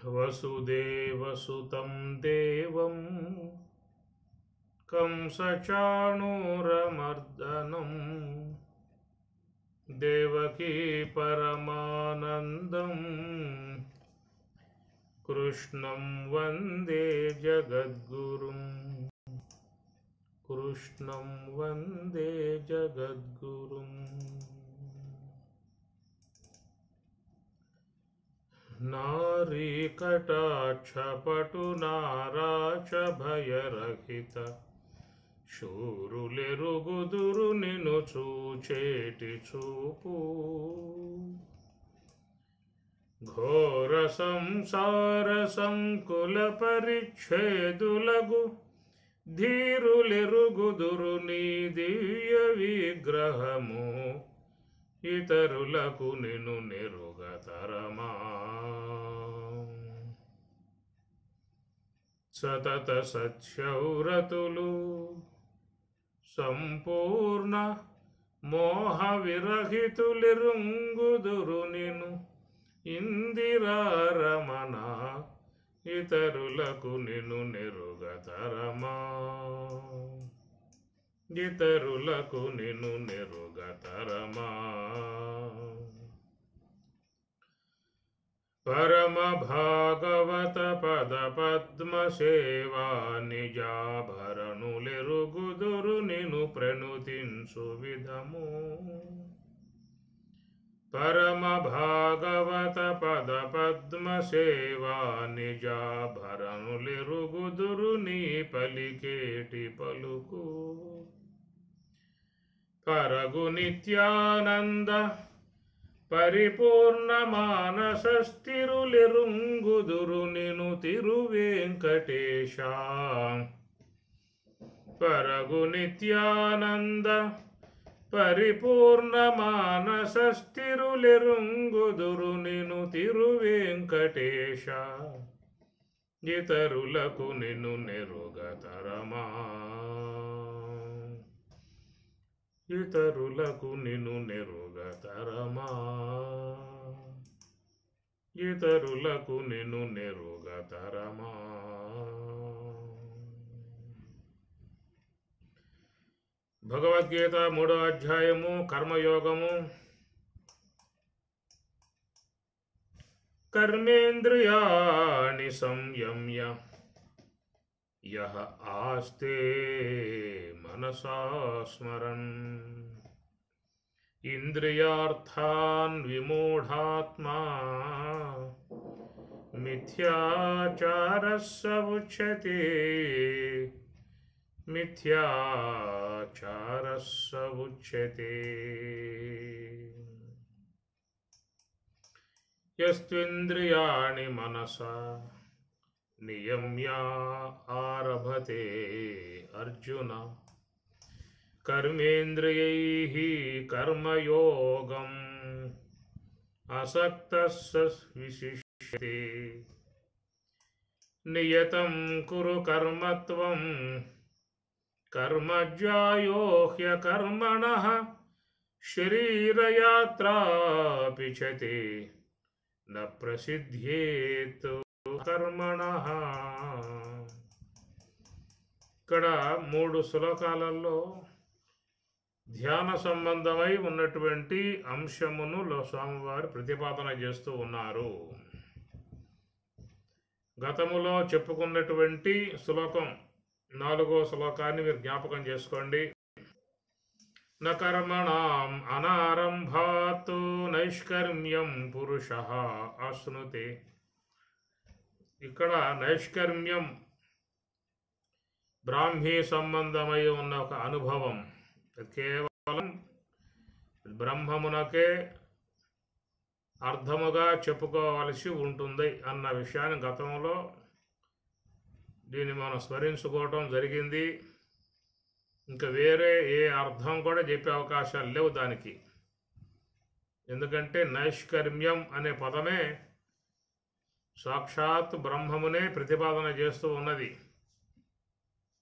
వసుదేవసుతం దేవం కంసచాణూరమర్దనం దేవకీ పరమానందం కృష్ణం వందే జగద్గురుం కృష్ణం వందే జగద్గురుం. నారీకటాక్షపటు నారాచ భయరహిత శూరులెరుగుదురు నిను చూచేటి చూపు. ఘోర సంసార సంకుల పరిచ్ఛేదులగు ధీరులెరుగుదురు నీ దివ్య విగ్రహము. ఇతరులకు నిన్ను నెరుగతరమా. సతత సత్యవ్రతులు సంపూర్ణ మోహ విరహితులిరుంగుదురు నిన్ను ఇందిరారమణ. ఇతరులకు నిన్ను నెరుగతరమా. ఇతరులకు నిన్ను నెరుగతరమా. పరమ భాగవత పద పద్మ సేవా నిజాభరణులెరుగుదురు నిన్ను ప్రణుతించు విధము. పరమ భాగవత పద పద్మ సేవా నిజాభరణులెరుగుదురు నీ పలికేటి పలుకు. పరగు నిత్యానంద పరిపూర్ణ మానస స్థిరులెరుంగుదురు నిను తిరువేంకటేశ. పరగు నిత్యానంద పరిపూర్ణ మానస స్థిరులెరుంగుదురు నిను తిరువేంకటేశ. ఇతరులకు నిన్ను నెరుగతరమా. ఇతరులకు నిన్ను నెరుగతరమా. ఇతరులకు నిన్ను నెరుగతరమా. భగవద్గీత 3వ అధ్యాయము కర్మయోగము. కర్మేంద్రియాణి సంయమ్య యః ఆస్తే మనసా స్మరన్ ఇంద్రియార్థాన్ విమూఢాత్మా మిథ్యాచారః స ఉచ్యతే. మిథ్యాచారః స ఉచ్యతే. యస్త్వింద్రియాణి మనసా నియమ్య ఆరభతే అర్జున. కర్మేంద్రియైః కర్మయోగం అసక్తః స విశిష్యతే. నియతం కురు కర్మత్వం కర్మజ్యాయో హ్యకర్మణః శరీరయాత్రాపి చ తే న ప్రసిద్ధ్యేత్ కర్మణః. ఇక్కడ 3 శ్లోకాలలో ధ్యాన సంబంధమై ఉన్నటువంటి అంశమును స్వామివారు ప్రతిపాదన చేస్తూ ఉన్నారు. గతములో చెప్పుకున్నటువంటి శ్లోకం 4వ శ్లోకాన్ని మీరు జ్ఞాపకం చేసుకోండి. న కర్మణాం అనారంభాత్ నైష్కర్మ్యం పురుషః ఆశ్నుతే. ఇక్కడ నైష్కర్మ్యం బ్రాహ్మీ సంబంధమై ఉన్న ఒక అనుభవం. కేవలం బ్రహ్మమునకే అర్థముగా చెప్పుకోవలసి ఉంటుంది అన్న విషయాన్ని గతంలో దీన్ని మనం స్మరించుకోవటం జరిగింది. ఇంకా వేరే ఏ అర్థం కూడా చెప్పే అవకాశాలు లేవు దానికి. ఎందుకంటే నైష్కర్మ్యం అనే పదమే సాక్షాత్ బ్రహ్మమునే ప్రతిపాదన చేస్తూ ఉన్నది.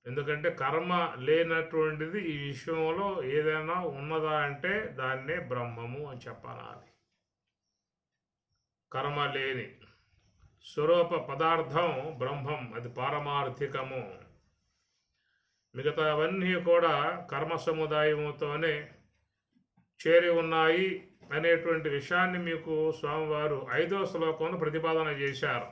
ఎందుకంటే కర్మ లేనటువంటిది ఈ విశ్వంలో ఏదైనా ఉన్నదా అంటే దాన్నే బ్రహ్మము అని చెప్పాలి. కర్మ లేని స్వరూప పదార్థం బ్రహ్మం, అది పారమార్థికము. మిగతావన్నీ కూడా కర్మ సముదాయముతోనే చేరి ఉన్నాయి అనేటువంటి విషయాన్ని మీకు స్వామివారు 5వ శ్లోకంలో ప్రతిపాదన చేశారు.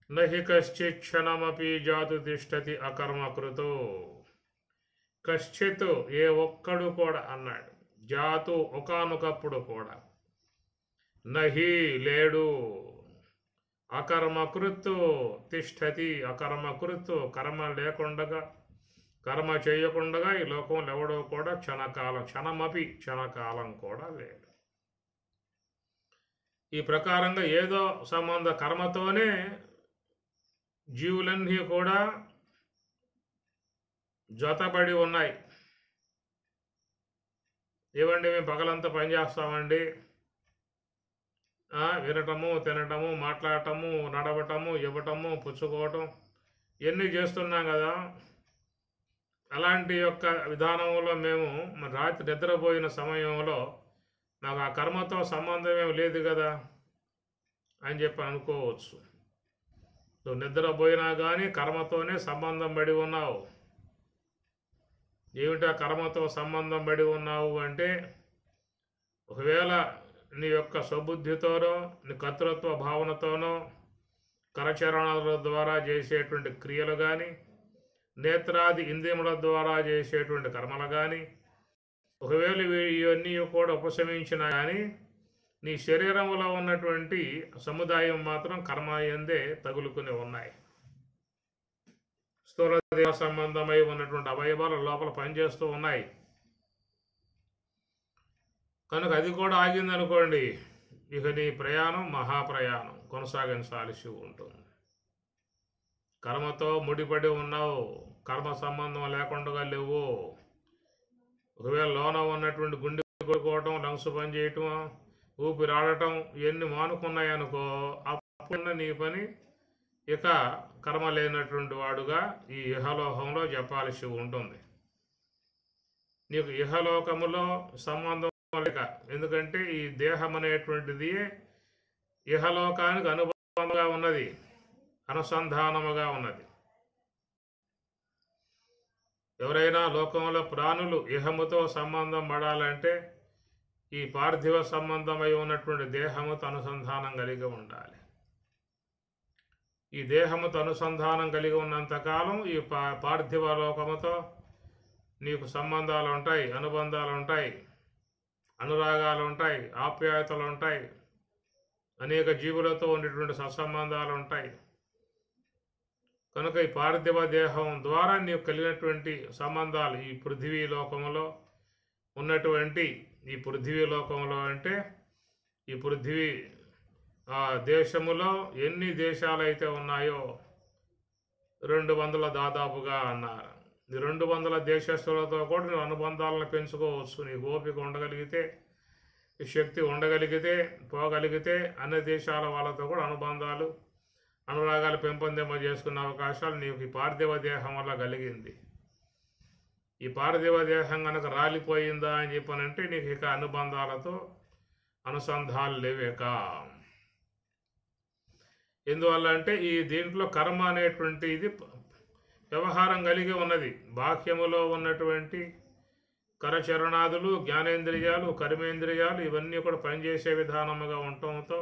నహి కశ్చిత్ క్షణమపి జాతు తిష్టతి అకర్మకృతో. కశ్చిత్ ఏ ఒక్కడు కూడా అన్నాడు, జాతు ఒకానొకప్పుడు కూడా, నహి లేడు, అకర్మకృత్ తిష్టతి అకర్మకృత్ కర్మ లేకుండగా, కర్మ చేయకుండా ఈ లోకంలో ఎవడో కూడా క్షణమపి క్షణకాలం కూడా లేడు. ఈ ప్రకారంగా ఏదో సంబంధ కర్మతోనే జీవులన్నీ కూడా జతపడి ఉన్నాయి. ఏమండి మేము పగలంతా పనిచేస్తామండి, వినటము, తినటము, మాట్లాడటము, నడవటము, ఇవ్వటము, పుచ్చుకోవటం ఇవన్నీ చేస్తున్నాం కదా. అలాంటి యొక్క విధానంలో మేము రాత్రి నిద్రపోయిన సమయంలో నాకు ఆ కర్మతో సంబంధం ఏమి లేదు కదా అని చెప్పి అనుకోవచ్చు. నువ్వు నిద్రపోయినా కానీ కర్మతోనే సంబంధం పడి ఉన్నావు. ఏమిటా కర్మతో సంబంధం పడి ఉన్నావు అంటే, ఒకవేళ నీ యొక్క స్వబుద్ధితోనో నీ కర్తృత్వ భావనతోనో కరచరణాల ద్వారా చేసేటువంటి క్రియలు కానీ, నేత్రాది ఇంద్రియముల ద్వారా చేసేటువంటి కర్మలు కానీ, ఒకవేళ ఇవన్నీ కూడా ఉపశమించినా కానీ నీ శరీరంలో ఉన్నటువంటి సముదాయం మాత్రం కర్మ యందే తగులుకుని ఉన్నాయి. స్థూల దేహ సంబంధమై ఉన్నటువంటి అవయవాలు లోపల పనిచేస్తూ ఉన్నాయి. కనుక అది కూడా ఆగిందనుకోండి, ఇక నీ ప్రయాణం మహాప్రయాణం కొనసాగించాల్సి ఉంటుంది. కర్మతో ముడిపడి ఉన్నావు, కర్మ సంబంధం లేకుండా లేవు. ఒకవేళ లోన ఉన్నటువంటి గుండె కొడుకోవటం, లంగ్స్ పనిచేయటం, ఊపిరాడటం ఇవన్నీ మానుకున్నాయనుకో, అప్పుడు నీ పని ఇక కర్మ లేనటువంటి వాడుగా ఈ ఇహలోకంలో చెప్పాల్సి ఉంటుంది. నీకు ఇహలోకములో సంబంధం లేక, ఎందుకంటే ఈ దేహం అనేటువంటిది ఇహలోకానికి అనుబంధంగా ఉన్నది, అనుసంధానముగా ఉన్నది. ఎవరైనా లోకంలో ప్రాణులు ఇహముతో సంబంధం పడాలంటే ఈ పార్థివ సంబంధమై ఉన్నటువంటి దేహముతో అనుసంధానం కలిగి ఉండాలి. ఈ దేహముతో అనుసంధానం కలిగి ఉన్నంతకాలం ఈ పార్థివ లోకముతో నీకు సంబంధాలు ఉంటాయి, అనుబంధాలు ఉంటాయి, అనురాగాలు ఉంటాయి, ఆప్యాయతలు ఉంటాయి, అనేక జీవులతో ఉండేటువంటి సత్సంబంధాలు ఉంటాయి. కనుక ఈ పార్థివ దేహం ద్వారా నీకు కలిగినటువంటి సంబంధాలు ఈ పృథివీ లోకంలో ఉన్నటువంటి, ఈ పృథివీ లోకంలో అంటే ఈ పృథివీ దేశములో ఎన్ని దేశాలు అయితే ఉన్నాయో 200 దాదాపుగా అన్నారు. ఈ 200 దేశస్తులతో కూడా నువ్వు అనుబంధాలను పెంచుకోవచ్చు. నీకు ఓపిక ఉండగలిగితే, శక్తి ఉండగలిగితే, పోగలిగితే అన్ని దేశాల వాళ్ళతో కూడా అనుబంధాలు, అనురాగాలు పెంపొందింప చేసుకునే అవకాశాలు నీకు ఈ పార్థివ దేహం వల్ల కలిగింది. ఈ పార్థివ దేహం కనుక రాలిపోయిందా అని చెప్పానంటే నీకు ఇక అనుబంధాలతో అనుసంధాలు లేవేక. ఎందువల్ల అంటే ఈ దీంట్లో కర్మ అనేటువంటి ఇది వ్యవహారం కలిగి ఉన్నది. బాహ్యములో ఉన్నటువంటి కరచరణాదులు, జ్ఞానేంద్రియాలు, కర్మేంద్రియాలు ఇవన్నీ కూడా పనిచేసే విధానముగా ఉండటంతో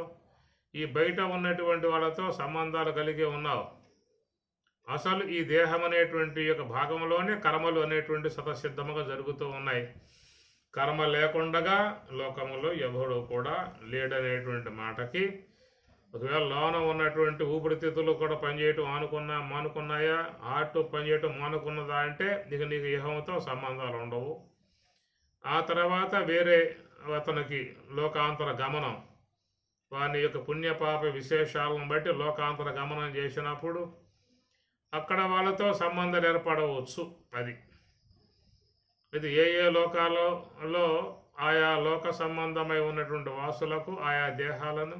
ఈ బయట ఉన్నటువంటి వాళ్ళతో సంబంధాలు కలిగి ఉన్నావు. అసలు ఈ దేహం అనేటువంటి యొక్క భాగంలోనే కర్మలు అనేటువంటి స్వతసిద్ధముగా జరుగుతూ ఉన్నాయి. కర్మ లేకుండగా లోకములో ఎవడు కూడా లేడనేటువంటి మాటకి, ఒకవేళ లోన ఉన్నటువంటి ఊపిరితిత్తులు కూడా పనిచేయటం మానుకున్నాయా, ఆర్ట్ పనిచేయటం మానుకున్నదా అంటే ఇక నీకు ఇహంతో సంబంధాలు ఉండవు. ఆ తర్వాత వేరే అతనికి లోకాంతర గమనం, వాని యొక్క పుణ్యపాప విశేషాలను బట్టి లోకాంతర గమనం చేసినప్పుడు అక్కడ వాళ్ళతో సంబంధాలు ఏర్పడవచ్చు. ఇది ఏ లోకాలలో ఆయా లోక సంబంధమై ఉన్నటువంటి వాసులకు ఆయా దేహాలను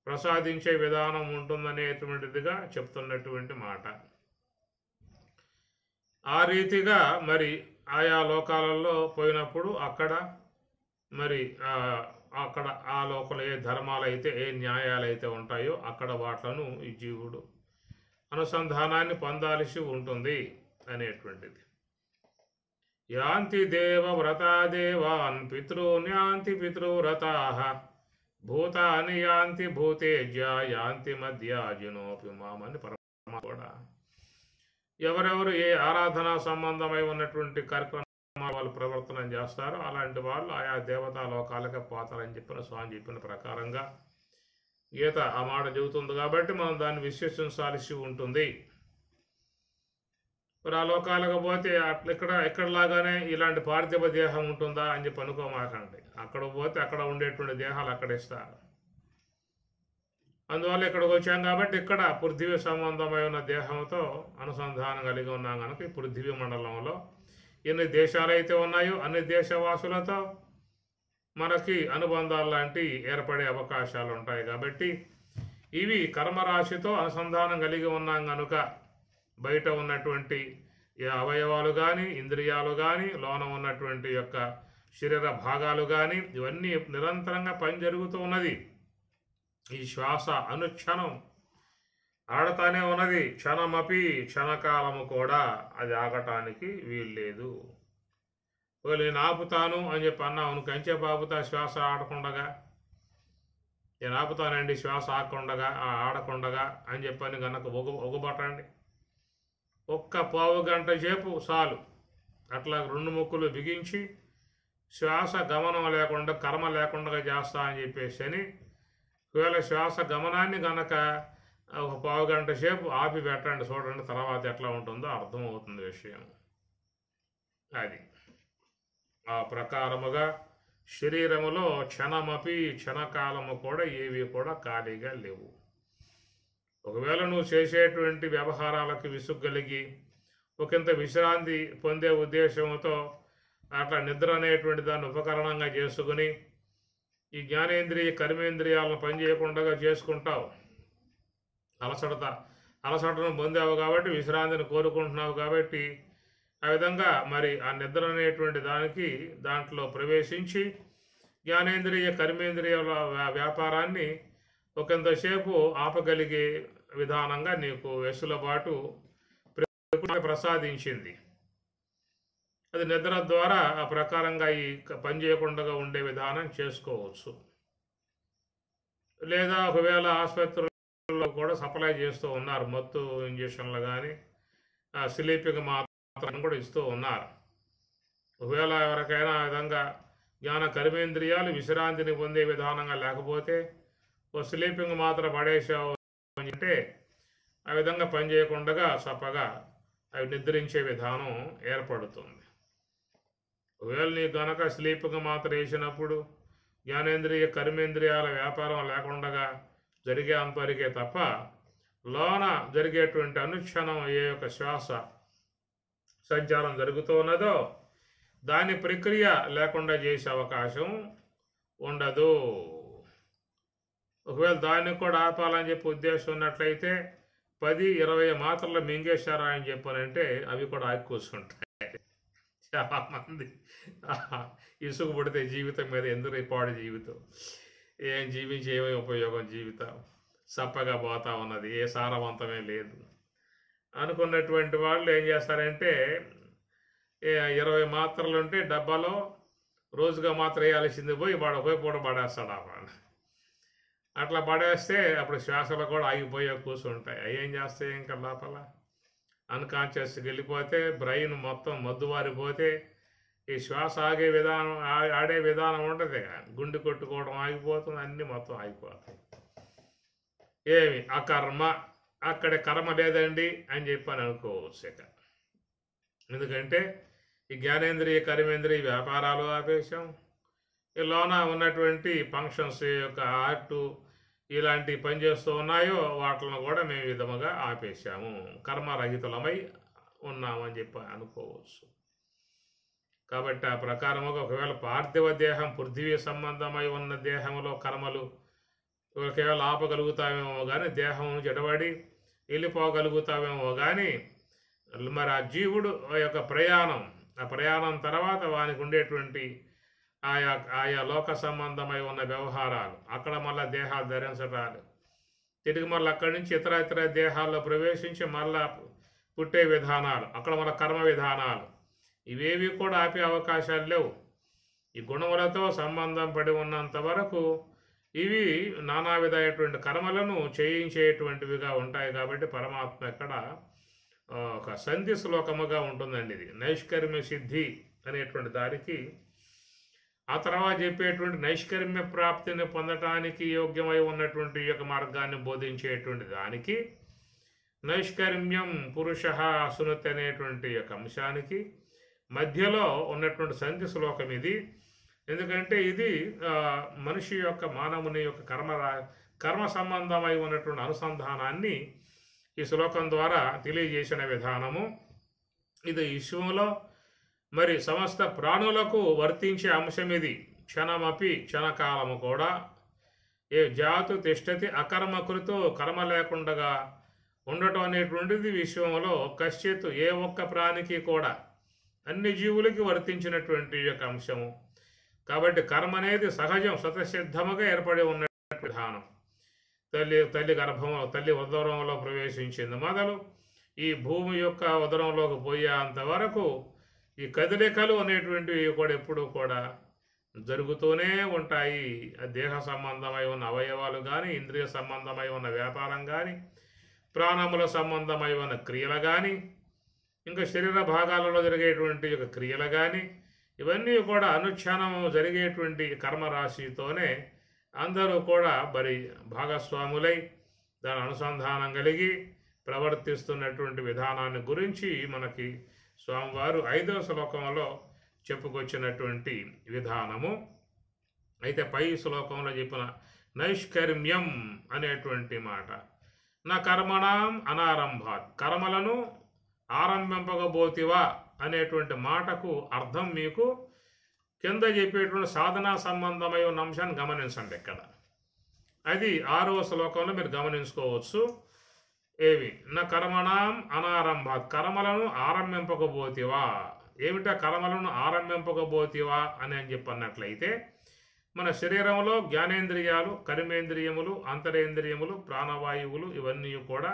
ప్రసాదించే విధానం ఉంటుందనేటువంటిదిగా చెప్తున్నటువంటి మాట. ఆ రీతిగా మరి ఆయా లోకాలలో పోయినప్పుడు అక్కడ మరి అక్కడ ఆ లోపల ఏ ధర్మాలైతే ఏ న్యాయాలైతే ఉంటాయో అక్కడ వాట్లను ఈ జీవుడు అనుసంధానాన్ని పొందాల్సి ఉంటుంది అనేటువంటిది. యాంతి దేవ వ్రతా దేవాన్ పితॄన్ యాంతి పితృవ్రతాః భూతాని యాంతి భూతేజ్య యాంతి మధ్యాజినోపి మామని పరమాత్మ కూడా ఎవరెవరు ఏ ఆరాధనా సంబంధమై ఉన్నటువంటి కార్యక్రమాలు వాళ్ళు ప్రవర్తన చేస్తారో అలాంటి వాళ్ళు ఆయా దేవతా లోకాలకే పోతారని చెప్పిన స్వామి చెప్పిన ప్రకారంగా గీత ఆ మాట చెబుతుంది. కాబట్టి మనం దాన్ని విశ్వసించాల్సి ఉంటుంది. మరి ఆ లోకాలకు పోతే ఎక్కడలాగానే ఇలాంటి పార్థివ దేహం ఉంటుందా అని చెప్పి అనుకోమాకండి. అక్కడ పోతే అక్కడ ఉండేటువంటి దేహాలు అక్కడ ఇస్తారు. అందువల్ల ఇక్కడికి వచ్చాం కాబట్టి ఇక్కడ పృథివీ సంబంధమై ఉన్న దేహంతో అనుసంధానం కలిగి ఉన్నాం కనుక ఈ పృథివీ మండలంలో ఎన్ని దేశాలు అయితే ఉన్నాయో అన్ని దేశవాసులతో మనకి అనుబంధాలు లాంటివి ఏర్పడే అవకాశాలు ఉంటాయి. కాబట్టి ఇవి కర్మరాశితో అనుసంధానం కలిగి ఉన్నాం కనుక బయట ఉన్నటువంటి అవయవాలు కానీ ఇంద్రియాలు కానీ లోన ఉన్నటువంటి యొక్క శరీర భాగాలు కానీ ఇవన్నీ నిరంతరంగా పని జరుగుతూ ఉన్నది. ఈ శ్వాస అనుక్షణం ఆడతానే ఉన్నది. క్షణమపి క్షణకాలము కూడా అది ఆగటానికి వీల్లేదు. నేను ఆపుతాను అని చెప్పి అన్నావు, నువ్వు కంచేపు ఆపుతా శ్వాస ఆడకుండగా? నేను ఆపుతానండి శ్వాస ఆడకుండగా అని చెప్పని కనుక ఒగబట్టండి. ఒక్క పావు గంట సేపు చాలు. అట్లా 2 ముక్కులు బిగించి శ్వాస గమనం లేకుండా కర్మ లేకుండా చేస్తా అని చెప్పేసి అని ఒకవేళ శ్వాస గమనాన్ని కనుక ఒక పావు గంట సేపు ఆపి పెట్టండి, చూడండి తర్వాత ఎట్లా ఉంటుందో అర్థమవుతుంది విషయం. అది ఆ ప్రకారముగా శరీరములో క్షణమపి క్షణకాలము కూడా ఏవి కూడా ఖాళీగా లేవు. ఒకవేళ నువ్వు చేసేటువంటి వ్యవహారాలకు విసుగ్గలిగి ఒకంత విశ్రాంతి పొందే ఉద్దేశంతో అట్లా నిద్ర అనేటువంటి దాన్ని ఉపకరణంగా చేసుకుని ఈ జ్ఞానేంద్రియ కర్మేంద్రియాలను పనిచేయకుండా చేసుకుంటావు. అలసటను పొందావు కాబట్టి విశ్రాంతిని కోరుకుంటున్నావు కాబట్టి ఆ విధంగా మరి ఆ నిద్ర అనేటువంటి దాంట్లో ప్రవేశించి జ్ఞానేంద్రియ కర్మేంద్రియాల వ్యాపారాన్ని ఒకంతసేపు ఆపగలిగే విధానంగా నీకు వెసులుబాటు ప్రసాదించింది. అది నిద్ర ద్వారా ఆ ప్రకారంగా ఈ పనిచేయకుండా ఉండే విధానం చేసుకోవచ్చు. లేదా ఒకవేళ ఆసుపత్రుల్లో కూడా సప్లై చేస్తూ ఉన్నారు, మత్తు ఇంజక్షన్లు కానీ స్లీపింగ్ మాత్రం కూడా ఇస్తూ ఉన్నారు. ఒకవేళ ఎవరికైనా ఆ విధంగా జ్ఞాన కర్మేంద్రియాలు విశ్రాంతిని పొందే విధానంగా లేకపోతే ఓ స్లీపింగ్ మాత్రం పడేసావు అంటే ఆ విధంగా పనిచేయకుండా చప్పగా అవి నిద్రించే విధానం ఏర్పడుతుంది. ఒకవేళ నీ గనక స్లీపింగ్ మాత్రం వేసినప్పుడు జ్ఞానేంద్రియ కర్మేంద్రియాల వ్యాపారం లేకుండా జరిగే అంతవరకే తప్ప లోన జరిగేటువంటి అనుక్షణం ఏ యొక్క శ్వాస సంచారం జరుగుతూ ఉన్నదో దాని ప్రక్రియ లేకుండా చేసే అవకాశం ఉండదు. ఒకవేళ దాన్ని కూడా ఆపాలని చెప్పి ఉద్దేశం ఉన్నట్లయితే 10-20 మాత్రలు మింగేశారా అని చెప్పానంటే అవి కూడా ఆగి కూర్చుంటాయి. చాలామంది ఇసుగు పడితే జీవితం మీద ఎందుకు పాడు జీవితం, ఏం జీవించి ఏమీ ఉపయోగం, జీవితం చప్పగా పోతా ఉన్నది, ఏ సారవంతమే లేదు అనుకున్నటువంటి వాళ్ళు ఏం చేస్తారంటే 20 మాత్రలు ఉంటే డబ్బాలో రోజుగా మాత్రం వేయాల్సింది పోయి వాడు పూట పడేస్తాడు. అట్లా పడేస్తే అప్పుడు శ్వాసలు కూడా ఆగిపోయే కూర్చుంటాయి. అవి ఏం చేస్తాయి, ఇంకా లోపల అన్కాన్షియస్కి వెళ్ళిపోతే బ్రెయిన్ మొత్తం మద్దువారిపోతే ఈ శ్వాస ఆడే విధానం ఉంటుంది, గుండె కొట్టుకోవడం ఆగిపోతుంది, అన్నీ మొత్తం ఆగిపోతాయి. ఏమి అకర్మ, అక్కడ కర్మ లేదండి అని చెప్పని అనుకోవచ్చు. ఇక ఎందుకంటే ఈ జ్ఞానేంద్రియ కర్మేంద్రియ వ్యాపారాలు ఆపేశాం, ఈ లోన ఉన్నటువంటి ఫంక్షన్స్ యొక్క ఆర్టు ఇలాంటి పనిచేస్తూ ఉన్నాయో వాటిని కూడా మేము విధముగా ఆపేశాము, కర్మరహితులమై ఉన్నామని చెప్పి అనుకోవచ్చు. కాబట్టి ఆ ప్రకారముగా ఒకవేళ పార్థివ దేహం పృథివీ సంబంధమై ఉన్న దేహంలో కర్మలు కేవలం ఆపగలుగుతామేమో కానీ దేహం జడబడి వెళ్ళిపోగలుగుతామేమో కానీ మరి ఆ జీవుడు యొక్క ప్రయాణం, ఆ ప్రయాణం తర్వాత వానికి ఉండేటువంటి ఆయా ఆయా లోక సంబంధమై ఉన్న వ్యవహారాలు, అక్కడ మళ్ళీ దేహాలు ధరించడాలు, తిరిగి మళ్ళీ అక్కడి నుంచి ఇతర ఇతర దేహాల్లో ప్రవేశించి మళ్ళా పుట్టే విధానాలు, అక్కడ మన కర్మ విధానాలు, ఇవేవి కూడా ఆపే అవకాశాలు లేవు. ఈ గుణములతో సంబంధం పడి ఉన్నంత వరకు ఇవి నానా విధమైనటువంటి కర్మలను చేయించేటువంటివిగా ఉంటాయి. కాబట్టి పరమాత్మ ఇక్కడ ఒక సంధి శ్లోకముగా ఉంటుందండి. ఇది నైష్కర్మ్య సిద్ధి అనేటువంటి దానికి ఆ తర్వాత చెప్పేటువంటి నైష్కర్మ్య ప్రాప్తిని పొందటానికి యోగ్యమై ఉన్నటువంటి ఈ యొక్క మార్గాన్ని బోధించేటువంటి దానికి నైష్కర్మ్యం పురుష అసునతి అనేటువంటి యొక్క అంశానికి మధ్యలో ఉన్నటువంటి సంధి శ్లోకం ఇది. ఎందుకంటే ఇది మనిషి యొక్క మానవుని యొక్క కర్మ సంబంధమై ఉన్నటువంటి అనుసంధానాన్ని ఈ శ్లోకం ద్వారా తెలియజేసిన విధానము. ఇది విశ్వంలో మరి సమస్త ప్రాణులకు వర్తించే అంశం ఇది. క్షణమపి క్షణకాలము కూడా ఏ జాతు తిష్టతి అకర్మకృతో కర్మ లేకుండా ఉండటం అనేటువంటిది విశ్వంలో కశ్చిత్ ఏ ఒక్క ప్రాణికి కూడా అన్ని జీవులకి వర్తించినటువంటి యొక్క అంశము. కాబట్టి కర్మ అనేది సహజం, స్వతసిద్ధముగా ఏర్పడి ఉన్న విధానం. తల్లి గర్భంలో, తల్లి ఉదరంలో ప్రవేశించింది మొదలు ఈ భూమి యొక్క ఉదరంలోకి పోయేంత వరకు ఈ కదలికలు అనేటువంటివి కూడా ఎప్పుడూ కూడా జరుగుతూనే ఉంటాయి. దేహ సంబంధమై ఉన్న అవయవాలు కానీ, ఇంద్రియ సంబంధమై ఉన్న వ్యాపారం కానీ, ప్రాణముల సంబంధమై ఉన్న క్రియలు కానీ, ఇంకా శరీర భాగాలలో జరిగేటువంటి యొక్క క్రియలు కానీ, ఇవన్నీ కూడా అనుక్షణం జరిగేటువంటి కర్మరాశితోనే అందరూ కూడా మరి భాగస్వాములై దాని అనుసంధానం కలిగి ప్రవర్తిస్తున్నటువంటి విధానాన్ని గురించి మనకి స్వామివారు 5వ శ్లోకంలో చెప్పుకొచ్చినటువంటి విధానము. అయితే పై శ్లోకంలో చెప్పిన నైష్కర్మ్యం అనేటువంటి మాట, నా కర్మణం అనారంభాత్, కర్మలను ఆరంభింపకపోతివా అనేటువంటి మాటకు అర్థం మీకు కింద చెప్పేటువంటి సాధనా సంబంధమై ఉన్న అంశాన్ని గమనించండి. ఇక్కడ అది 6వ శ్లోకంలో మీరు గమనించుకోవచ్చు. ఏవి నా కర్మణం అనారంభాత్, కర్మలను ఆరంభింపకపోతివా. ఏమిటా కర్మలను ఆరంభింపకపోతివా అని చెప్పన్నట్లయితే మన శరీరంలో జ్ఞానేంద్రియాలు, కర్మేంద్రియములు, అంతరేంద్రియములు, ప్రాణవాయువులు ఇవన్నీ కూడా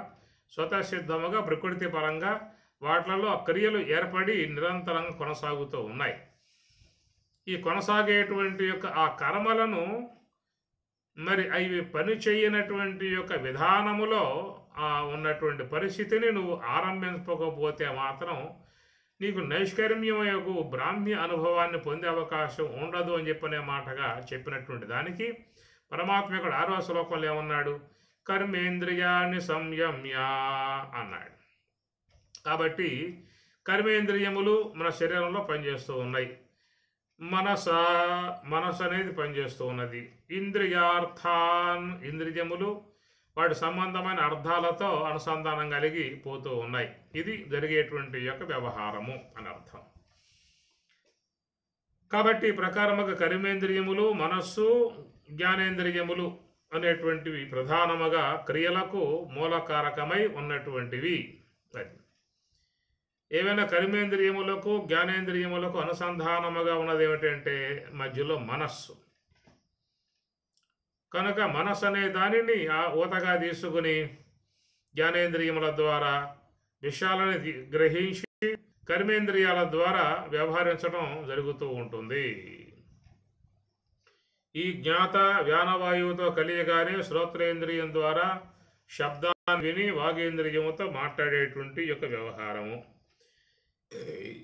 స్వతసిద్ధముగా ప్రకృతి పరంగా వాటిలలో క్రియలు ఏర్పడి నిరంతరంగా కొనసాగుతూ ఉన్నాయి. ఈ కొనసాగేటువంటి యొక్క ఆ కర్మలను మరి అవి పని చేయనటువంటి యొక్క విధానములో ఉన్నటువంటి పరిస్థితిని నువ్వు ఆరంభించకపోతే మాత్రం నీకు నైష్కర్మ్యమయకు బ్రాహ్మ్య అనుభవాన్ని పొందే అవకాశం ఉండదు అని చెప్పనే మాటగా చెప్పినటువంటి దానికి పరమాత్మ ఇక్కడ 6వ శ్లోకంలో ఏమన్నాడు, కర్మేంద్రియాన్ని సంయమ్య అన్నాడు. కాబట్టి కర్మేంద్రియములు మన శరీరంలో పనిచేస్తూ ఉన్నాయి, మనసు అనేది పనిచేస్తూ ఉన్నది, ఇంద్రియములు వాటి సంబంధమైన అర్థాలతో అనుసంధానం కలిగి పోతూ ఉన్నాయి. ఇది జరిగేటువంటి యొక్క వ్యవహారము అని అర్థం. కాబట్టి ప్రకారముగా కర్మేంద్రియములు, మనస్సు, జ్ఞానేంద్రియములు అనేటువంటివి ప్రధానముగా క్రియలకు మూలకారకమై ఉన్నటువంటివి. అది ఏవైనా కర్మేంద్రియములకు, జ్ఞానేంద్రియములకు అనుసంధానముగా ఉన్నది ఏమిటంటే మధ్యలో మనస్సు. కనుక మనస్సు అనే దానిని ఊతగా తీసుకుని జ్ఞానేంద్రియముల ద్వారా విషయాలను గ్రహించి కర్మేంద్రియాల ద్వారా వ్యవహరించడం జరుగుతూ ఉంటుంది. ఈ జ్ఞాత వ్యానవాయువుతో కలియగానే శ్రోత్రేంద్రియం ద్వారా శబ్దాన్ని విని వాగేంద్రియముతో మాట్లాడేటువంటి యొక్క వ్యవహారము.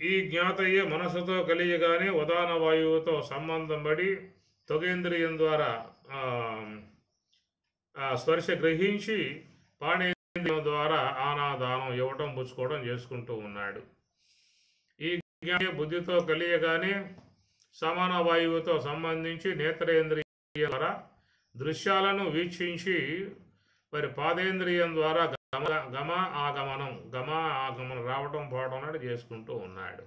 ఈ జ్ఞాతయ్య మనసుతో కలియగానే ఉదాన వాయువుతో సంబంధం పడి త్వగేంద్రియం ద్వారా స్పర్శ గ్రహించి పాణేంద్రియం ద్వారా ఆనాదానం ఇవ్వటం, పుచ్చుకోవడం చేసుకుంటూ ఉన్నాడు. ఈ జ్ఞాత బుద్ధితో కలియగానే సమాన వాయువుతో సంబంధించి నేత్రేంద్రియం ద్వారా దృశ్యాలను వీక్షించి మరి పాదేంద్రియం ద్వారా ఆగమనం రావటం పోవడం అనేది చేసుకుంటూ ఉన్నాడు.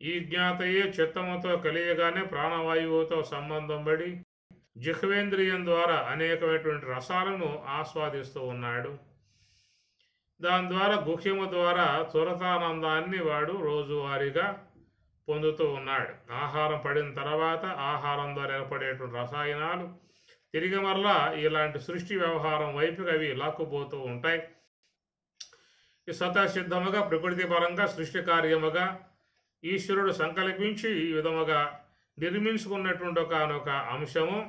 ఈ జ్ఞాతయే చిత్తముతో కలియగానే ప్రాణవాయువుతో సంబంధం పడి జిహ్వేంద్రియం ద్వారా అనేకమైనటువంటి రసాలను ఆస్వాదిస్తూ ఉన్నాడు. దాని ద్వారా గుహ్యము ద్వారా తురతానందాన్ని వాడు రోజువారీగా పొందుతూ ఉన్నాడు. ఆహారం పడిన తర్వాత ఆహారం ద్వారా ఏర్పడేటువంటి రసాయనాలు తిరిగి మరలా ఇలాంటి సృష్టి వ్యవహారం వైపుకి అవి లాక్కుపోతూ ఉంటాయి. ఈ స్వతసిద్ధముగా ప్రకృతి పరంగా సృష్టి కార్యముగా ఈశ్వరుడు సంకల్పించి ఈ విధముగా నిర్మించుకున్నటువంటి ఒకనొక అంశము,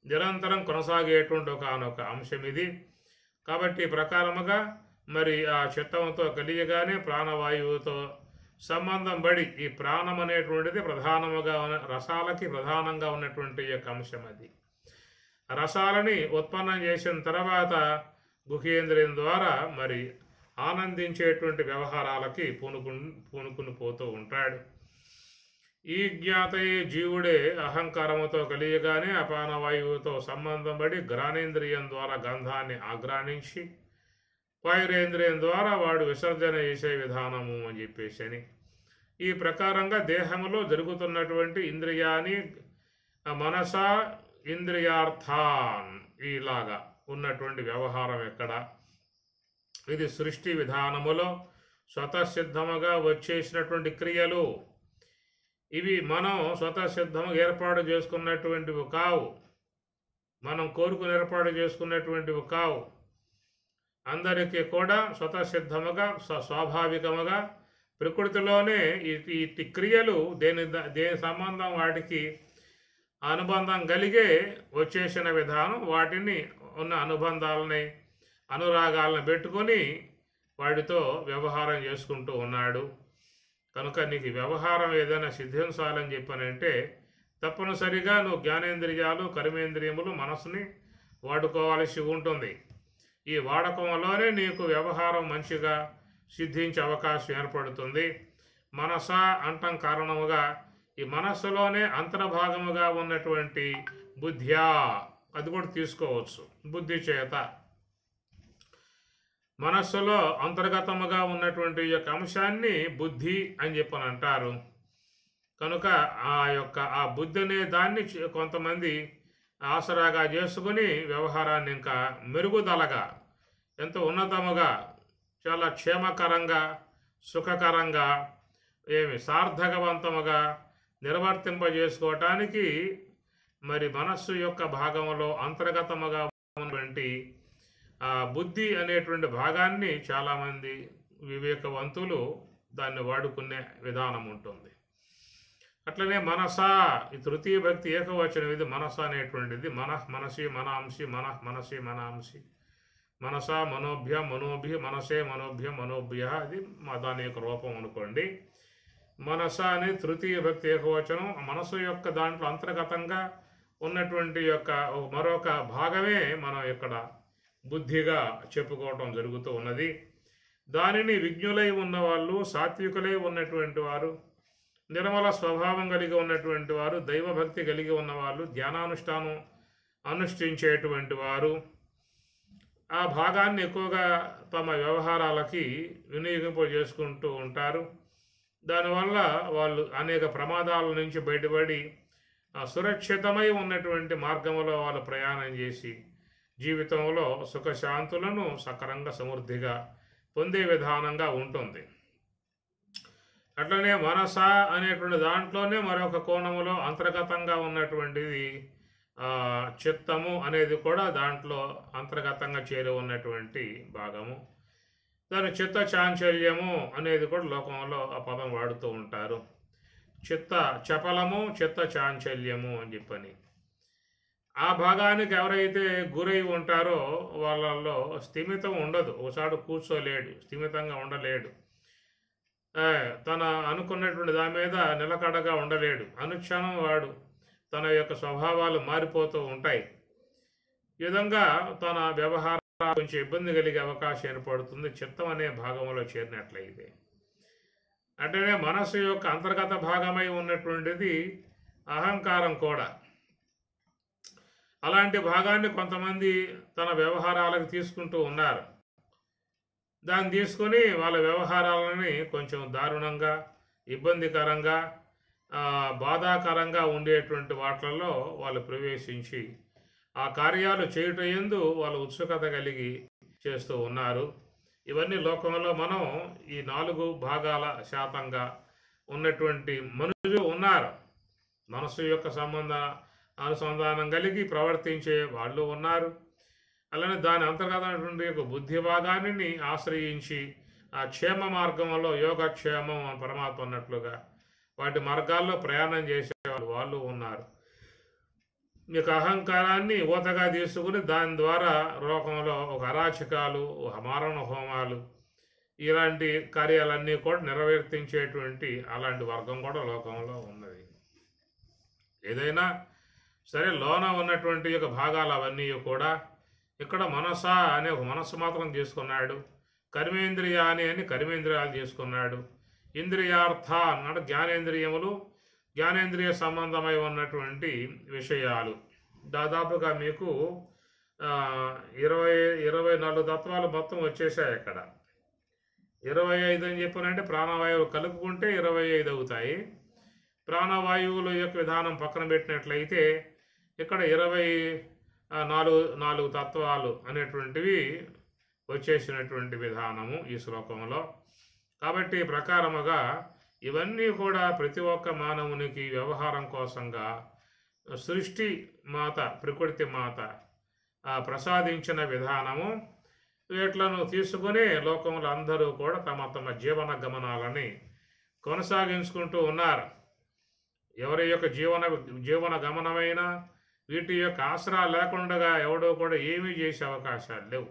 నిరంతరం కొనసాగేటువంటి ఒకనొక అంశం ఇది. కాబట్టి ప్రకారముగా మరి ఆ చిత్తంతో కలియగానే ప్రాణవాయువుతో సంబంధం పడి ఈ ప్రాణం అనేటువంటిది ప్రధానముగా రసాలకి ప్రధానంగా ఉన్నటువంటి యొక్క అంశం అది. రసాలని ఉత్పన్నం చేసిన తర్వాత గుహేంద్రియం ద్వారా మరి ఆనందించేటువంటి వ్యవహారాలకి పూనుకుని పోతూ ఉంటాడు. ఈ జ్ఞాతయే జీవుడే అహంకారముతో కలియగానే అపానవాయువుతో సంబంధం పడి ఘ్రాణేంద్రియం ద్వారా గంధాన్ని ఆగ్రానించి వాయురేంద్రియం ద్వారా వాడు విసర్జన చేసే విధానము అని చెప్పేసి ఈ ప్రకారంగా దేహంలో జరుగుతున్నటువంటి ఇంద్రియాన్ని మనస ఇంద్రియార్థాన్ ఇలాగా ఉన్నటువంటి వ్యవహారం ఎక్కడ, ఇది సృష్టి విధానములో స్వతసిద్ధముగా వచ్చేసినటువంటి క్రియలు. ఇవి మనం స్వతసిద్ధము ఏర్పాటు చేసుకున్నటువంటివి కావు, మనం కోరుకుని ఏర్పాటు చేసుకున్నటువంటివి కావు. అందరికీ కూడా స్వతసిద్ధముగా స్వాభావికముగా ప్రకృతిలోనే ఈ క్రియలు దేని సంబంధం వాటికి అనుబంధం కలిగే వచ్చేసిన విధానం. వాటిని ఉన్న అనుబంధాలని అనురాగాలను పెట్టుకొని వాటితో వ్యవహారం చేసుకుంటూ ఉన్నాడు. కనుక నీకు వ్యవహారం ఏదైనా సిద్ధించాలని చెప్పానంటే తప్పనిసరిగా నువ్వు జ్ఞానేంద్రియాలు కర్మేంద్రియములు మనసుని వాడుకోవాల్సి ఉంటుంది. ఈ వాడకంలోనే నీకు వ్యవహారం మంచిగా సిద్ధించే అవకాశం ఏర్పడుతుంది. మనస అంటం కారణముగా ఈ మనస్సులోనే అంతర్భాగముగా ఉన్నటువంటి బుద్ధ్యా అది కూడా తీసుకోవచ్చు. బుద్ధి చేత మనస్సులో అంతర్గతముగా ఉన్నటువంటి యొక్క అంశాన్ని బుద్ధి అని చెప్పని అంటారు. కనుక ఆ బుద్ధి అనే దాన్ని కొంతమంది ఆసరాగా చేసుకుని వ్యవహారాన్ని ఇంకా మెరుగుదలగా ఎంతో ఉన్నతముగా చాలా క్షేమకరంగా సుఖకరంగా సార్థకవంతముగా నిర్వర్తింపజేసుకోవటానికి మరి మనస్సు యొక్క భాగంలో అంతర్గతముగా ఉన్నటువంటి బుద్ధి అనేటువంటి భాగాన్ని చాలామంది వివేకవంతులు దాన్ని వాడుకునే విధానం ఉంటుంది. అట్లనే మనస ఈ తృతీయ భక్తి ఏకవచనం, ఇది మనస అనేటువంటిది మనసి మనాంసి మనసి మనాంసి మనస మనోభ్య మనోభి మనసే మనోభ్య మనోభ్య, అది దాని యొక్క రూపం అనుకోండి. మనస అనేది తృతీయ భక్తి ఏకవచనం. మనసు యొక్క దాంట్లో అంతర్గతంగా ఉన్నటువంటి యొక్క మరొక భాగమే మనం ఇక్కడ బుద్ధిగా చెప్పుకోవటం జరుగుతూ ఉన్నది. దానిని విజ్ఞులై ఉన్నవాళ్ళు, సాత్వికులై ఉన్నటువంటి వారు, నిర్మల స్వభావం కలిగి ఉన్నటువంటి వారు, దైవభక్తి కలిగి ఉన్నవాళ్ళు, ధ్యానానుష్ఠానం అనుష్ఠించేటువంటి వారు ఆ భాగాన్ని ఎక్కువగా తమ వ్యవహారాలకి వినియోగింపజేసుకుంటూ ఉంటారు. దానివల్ల వాళ్ళు అనేక ప్రమాదాల నుంచి బయటపడి సురక్షితమై ఉన్నటువంటి మార్గంలో వాళ్ళు ప్రయాణం చేసి జీవితంలో సుఖశాంతులను సకరంగా సమృద్ధిగా పొందే విధానంగా ఉంటుంది. అట్లనే మనస అనేటువంటి దాంట్లోనే మరొక కోణములో అంతర్గతంగా ఉన్నటువంటిది చిత్తము అనేది కూడా దాంట్లో అంతర్గతంగా చేరి ఉన్నటువంటి భాగము. దాని చిత్త చాంచల్యము అనేది కూడా లోకంలో ఆ పదం వాడుతూ ఉంటారు. చిత్త చపలము చిత్త చాంచల్యము అని చెప్పని ఆ భాగానికి ఎవరైతే గురై ఉంటారో వాళ్ళల్లో స్థిమితం ఉండదు. ఒకసారి కూర్చోలేడు, స్థిమితంగా ఉండలేడు, తన అనుకున్నటువంటి దాని మీద నిలకడగా ఉండలేడు. అనుక్షణం వాడు తన యొక్క స్వభావాలు మారిపోతూ ఉంటాయి. ఈ విధంగా తన వ్యవహారం కొంచెం ఇబ్బంది కలిగే అవకాశం ఏర్పడుతుంది చిత్తం అనే భాగంలో చేరినట్లయితే. అంటేనే మనస్సు యొక్క అంతర్గత భాగమై ఉన్నటువంటిది అహంకారం కూడా. అలాంటి భాగాన్ని కొంతమంది తన వ్యవహారాలకు తీసుకుంటూ ఉన్నారు. దాన్ని తీసుకొని వాళ్ళ వ్యవహారాలని కొంచెం దారుణంగా, ఇబ్బందికరంగా, బాధాకరంగా ఉండేటువంటి వాటిల్లో వాళ్ళు ప్రవేశించి ఆ కార్యాలు చేయటం యందు వాళ్ళు ఉత్సుకత కలిగి చేస్తూ ఉన్నారు. ఇవన్నీ లోకంలో మనం ఈ 4 భాగాల శాతంగా ఉన్నటువంటి మనుషులు ఉన్నారు. మనస్సు యొక్క అనుసంధానం కలిగి ప్రవర్తించే వాళ్ళు ఉన్నారు. అలానే దాని అంతర్గతమైనటువంటి యొక్క బుద్ధి భాగాన్ని ఆశ్రయించి ఆ క్షేమ మార్గంలో యోగక్షేమం అని పరమాత్మ అన్నట్లుగా వాటి మార్గాల్లో ప్రయాణం చేసే వాళ్ళు ఉన్నారు. మీకు అహంకారాన్ని ఊతగా తీసుకుని దాని ద్వారా లోకంలో ఒక అరాచకాలు, మారణ హోమాలు, ఇలాంటి కార్యాలన్నీ కూడా నెరవేర్తించేటువంటి అలాంటి వర్గం కూడా లోకంలో ఉన్నది. ఏదైనా సరే లోన ఉన్నటువంటి యొక్క భాగాలు అవన్నీ కూడా ఇక్కడ మనస అనే ఒక మనస్సు మాత్రం తీసుకున్నాడు, కర్మేంద్రియాని అని కర్మేంద్రియాలు తీసుకున్నాడు, ఇంద్రియార్థ అన్నాడు జ్ఞానేంద్రియములు, జ్ఞానేంద్రియ సంబంధమై ఉన్నటువంటి విషయాలు. దాదాపుగా మీకు 24 తత్వాలు మొత్తం వచ్చేసాయి. ఇక్కడ 25 అని చెప్పానంటే ప్రాణవాయువులు కలుపుకుంటే 25 అవుతాయి. ప్రాణవాయువుల యొక్క విధానం పక్కన పెట్టినట్లయితే ఇక్కడ 24 తత్వాలు అనేటువంటివి వచ్చేసినటువంటి విధానము ఈ శ్లోకంలో. కాబట్టి ప్రకారముగా ఇవన్నీ కూడా ప్రతి ఒక్క మానవునికి వ్యవహారం కోసంగా సృష్టి మాత, ప్రకృతి మాత ప్రసాదించిన విధానము. వీట్లను తీసుకుని లోకంలో అందరూ కూడా తమ తమ జీవన గమనాలని కొనసాగించుకుంటూ ఉన్నారు. ఎవరి యొక్క జీవన గమనమైనా వీటి యొక్క ఆసరా లేకుండా ఎవడో కూడా ఏమీ చేసే అవకాశాలు లేవు.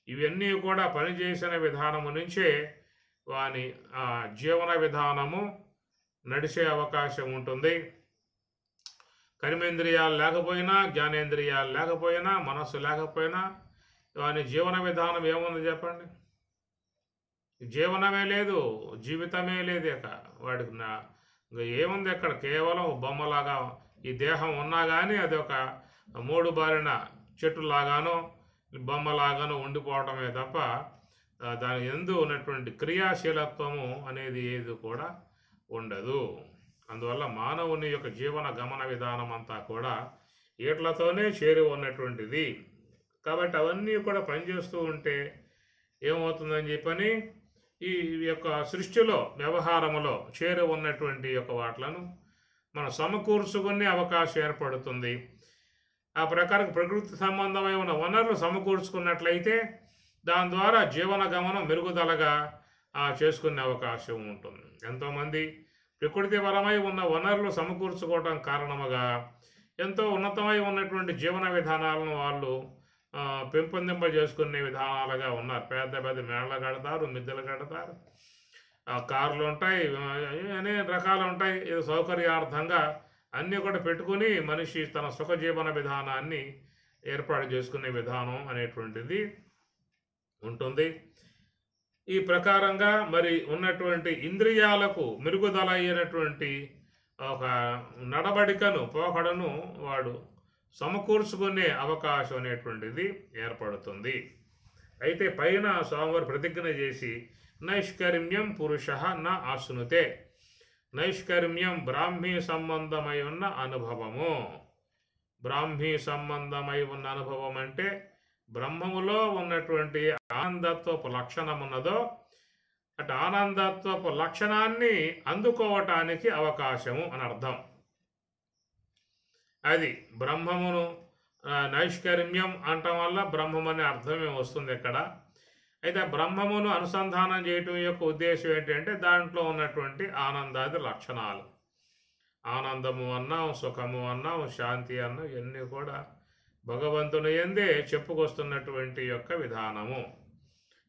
ఇవన్నీ కూడా పనిచేసిన విధానము నుంచే వాని జీవన విధానము నడిచే అవకాశం ఉంటుంది. కర్మేంద్రియాలు లేకపోయినా, జ్ఞానేంద్రియాలు లేకపోయినా, మనస్సు లేకపోయినా వాని జీవన విధానం ఏముంది చెప్పండి? జీవనమే లేదు, జీవితమే లేదు. ఇక వాడికి ఏముంది అక్కడ? కేవలం బొమ్మలాగా ఈ దేహం ఉన్నా కానీ అది ఒక 3 బారిన చెట్టులాగానో బొమ్మలాగానో ఉండిపోవటమే తప్ప దాని యందు ఉన్నటువంటి క్రియాశీలత్వము అనేది ఏది కూడా ఉండదు. అందువల్ల మానవుని యొక్క జీవన గమన విధానం అంతా కూడా ఈట్లతోనే చేరి ఉన్నటువంటిది. కాబట్టి అవన్నీ కూడా పనిచేస్తూ ఉంటే ఏమవుతుందని చెప్పని ఈ యొక్క సృష్టిలో వ్యవహారములో చేరి ఉన్నటువంటి యొక్క వాట్లను మనం సమకూర్చుకునే అవకాశం ఏర్పడుతుంది. ఆ ప్రకారం ప్రకృతి సంబంధమైన ఉన్న వనరులు సమకూర్చుకున్నట్లయితే దాని ద్వారా జీవన గమనం మెరుగుదలగా చేసుకునే అవకాశం ఉంటుంది. ఎంతోమంది ప్రకృతి పరమై ఉన్న వనరులు సమకూర్చుకోవడం కారణముగా ఎంతో ఉన్నతమై ఉన్నటువంటి జీవన విధానాలను వాళ్ళు పెంపొందింపజేసుకునే విధానాలుగా ఉన్నారు. పెద్ద పెద్ద మేళ్ళ కడతారు, మిద్దెలు కడతారు, కార్లు ఉంటాయి, అనేక రకాలు ఉంటాయి. ఇది సౌకర్యార్థంగా అన్నీ కూడా పెట్టుకుని మనిషి తన సుఖ జీవన విధానాన్ని ఏర్పాటు చేసుకునే విధానం అనేటువంటిది ఉంటుంది. ఈ ప్రకారంగా మరి ఉన్నటువంటి ఇంద్రియాలకు మెరుగుదల అయినటువంటి ఒక నడవడికను, పోకడను వాడు సమకూర్చుకునే అవకాశం అనేటువంటిది ఏర్పడుతుంది. అయితే పైన స్వామివారు ప్రతిజ్ఞ చేసి నైష్కర్మ్యం పురుష న ఆశ్నుతే, నైష్కర్మ్యం బ్రాహ్మీ సంబంధమై ఉన్న అనుభవము. బ్రాహ్మీ సంబంధమై ఉన్న అనుభవం అంటే బ్రహ్మములో ఉన్నటువంటి ఆనందత్వపు లక్షణం ఉన్నదో అటు ఆనందత్వపు లక్షణాన్ని అందుకోవటానికి అవకాశము అని అర్థం. అది బ్రహ్మమును నైష్కర్మ్యం అంటం వల్ల బ్రహ్మం అనే అర్థమే వస్తుంది ఇక్కడ. అయితే బ్రహ్మమును అనుసంధానం చేయటం యొక్క ఉద్దేశం ఏంటంటే దాంట్లో ఉన్నటువంటి ఆనందాది లక్షణాలు. ఆనందము అన్నాం, సుఖము అన్నాం, శాంతి అన్నాం, ఇవన్నీ కూడా భగవంతుని యందే చెప్పుకొస్తున్నటువంటి యొక్క విధానము.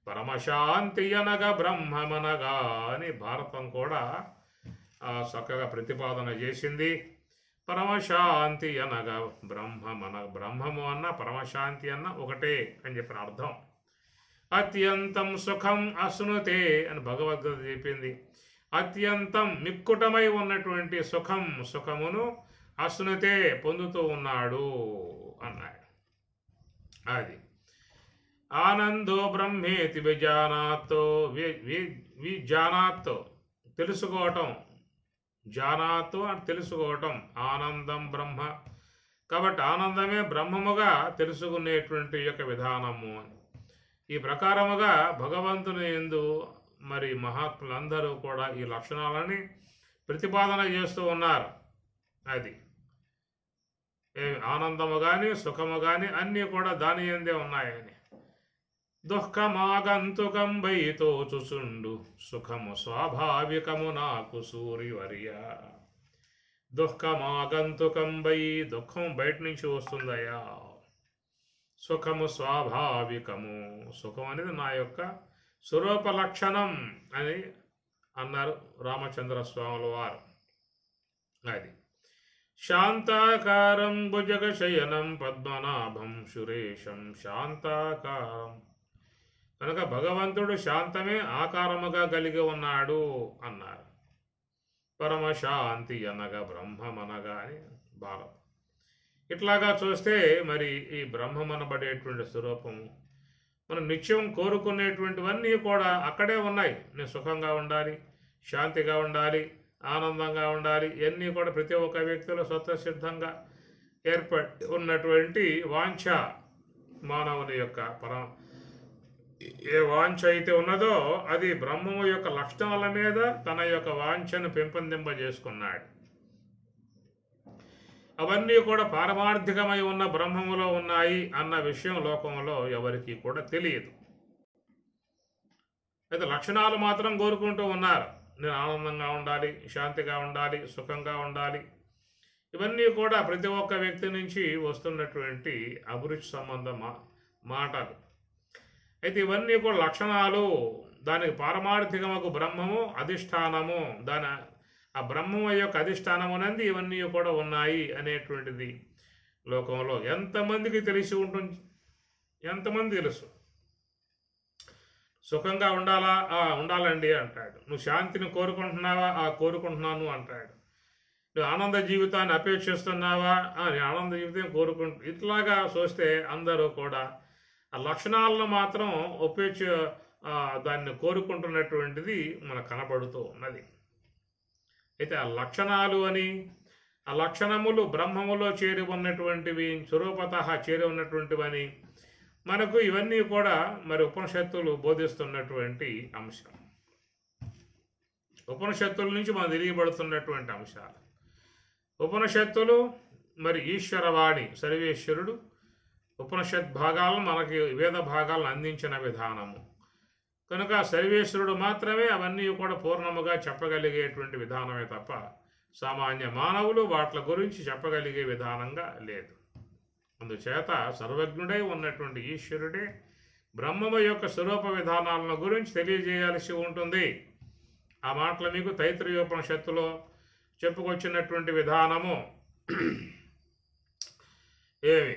పరమశాంతి అనగా బ్రహ్మమనగా అని భారతం కూడా చక్కగా ప్రతిపాదన చేసింది. పరమశాంతి అనగా బ్రహ్మము అన్న పరమశాంతి అన్న ఒకటే అని చెప్పిన అర్థం. అత్యంతం సుఖం అశ్నుతే అని భగవద్గీత చెప్పింది. అత్యంతం మిక్కుటమై ఉన్నటువంటి సుఖమును అశ్నుతే పొందుతూ ఉన్నాడు అన్నాడు. అది ఆనందో బ్రహ్మేతి విజానాత్తో విజానాత్తో తెలుసుకోవటం, జానాతో అని తెలుసుకోవటం, ఆనందం బ్రహ్మ. కాబట్టి ఆనందమే బ్రహ్మముగా తెలుసుకునేటువంటి యొక్క విధానము. ఈ ప్రకారముగా భగవంతుని యందు మరి మహాత్ములందరూ కూడా ఈ లక్షణాలని ప్రతిపాదన చేస్తూ ఉన్నారు. అది ఆనందము కానీ సుఖము కానీ అన్నీ కూడా దాని యందే ఉన్నాయని. దుఃఖమాగంతుకం బైతో చుచుండు సుఖము స్వాభావికము నాకు సూర్యవర్య. దుఃఖమాగంతుకం బై, దుఃఖం బయట నుంచి వస్తుందయ్యా. సుఖము స్వాభావికము, సుఖం అనేది నా యొక్క స్వరూప లక్షణం అని అన్నారు రామచంద్ర స్వాముల వారు. అది శాంతాకారం భుజగశయనం పద్మనాభం సురేశం శాంతాకారం. కనుక భగవంతుడు శాంతమే ఆకారముగా కలిగి ఉన్నాడు అన్నారు. పరమశాంతి అనగా బ్రహ్మమనగా అని భారతం. ఇట్లాగా చూస్తే మరి ఈ బ్రహ్మమనబడేటువంటి స్వరూపము మనం నిత్యం కోరుకునేటువంటివన్నీ కూడా అక్కడే ఉన్నాయి. నేను సుఖంగా ఉండాలి, శాంతిగా ఉండాలి, ఆనందంగా ఉండాలి, ఇవన్నీ కూడా ప్రతి ఒక్క వ్యక్తిలో స్వతసిద్ధంగా ఏర్పడి ఉన్నటువంటి వాంఛ. మానవుని యొక్క ఏ వాంఛ అయితే ఉన్నదో అది బ్రహ్మము యొక్క లక్షణాల మీద తన యొక్క వాంఛను పెంపొందింపజేసుకున్నాడు. అవన్నీ కూడా పారమార్థికమై ఉన్న బ్రహ్మములో ఉన్నాయి అన్న విషయం లోకంలో ఎవరికి కూడా తెలియదు. అయితే లక్షణాలు మాత్రం కోరుకుంటూ ఉన్నారు. నేను ఆనందంగా ఉండాలి, శాంతిగా ఉండాలి, సుఖంగా ఉండాలి. ఇవన్నీ కూడా ప్రతి ఒక్క వ్యక్తి నుంచి వస్తున్నటువంటి అభిరుచి సంబంధ మాటలు. అయితే ఇవన్నీ కూడా లక్షణాలు. దానికి పారమార్థికముకు బ్రహ్మము అధిష్టానము, దాని ఆ బ్రహ్మము యొక్క అధిష్టానము నంది ఇవన్నీ కూడా ఉన్నాయి అనేటువంటిది లోకంలో ఎంతమందికి తెలిసి ఉంటుంది? ఎంతమంది తెలుసు? సుఖంగా ఉండాలండి అంటాడు. నువ్వు శాంతిని కోరుకుంటున్నావా? కోరుకుంటున్నాను అంటాడు. నువ్వు ఆనంద జీవితాన్ని అపేక్షిస్తున్నావా? నేను ఆనంద జీవితం ఇట్లాగా చూస్తే అందరూ కూడా ఆ లక్షణాలను మాత్రం దాన్ని కోరుకుంటున్నటువంటిది మనకు కనబడుతూ ఉన్నది. అయితే ఆ లక్షణాలు అని, ఆ లక్షణములు బ్రహ్మములో చేరి ఉన్నటువంటివి, స్వరూపత చేరి ఉన్నటువంటివని మనకు ఇవన్నీ కూడా మరి ఉపనిషత్తులు బోధిస్తున్నటువంటి అంశం. ఉపనిషత్తుల నుంచి మనం తెలియబడుతున్నటువంటి అంశాలు. ఉపనిషత్తులు మరి ఈశ్వరవాణి, సర్వేశ్వరుడు ఉపనిషత్ భాగాలను మనకి వేద భాగాలను అందించిన విధానము కనుక సర్వేశ్వరుడు మాత్రమే అవన్నీ కూడా పూర్ణముగా చెప్పగలిగేటువంటి విధానమే తప్ప సామాన్య మానవులు వాటి గురించి చెప్పగలిగే విధానంగా లేదు. అందుచేత సర్వజ్ఞుడై ఉన్నటువంటి ఈశ్వరుడే బ్రహ్మము యొక్క స్వరూప విధానాలను గురించి తెలియజేయాల్సి ఉంటుంది. ఆ మాటలు మీకు తైత్రీయోపనిషత్తులో చెప్పుకొచ్చినటువంటి విధానము. ఏమి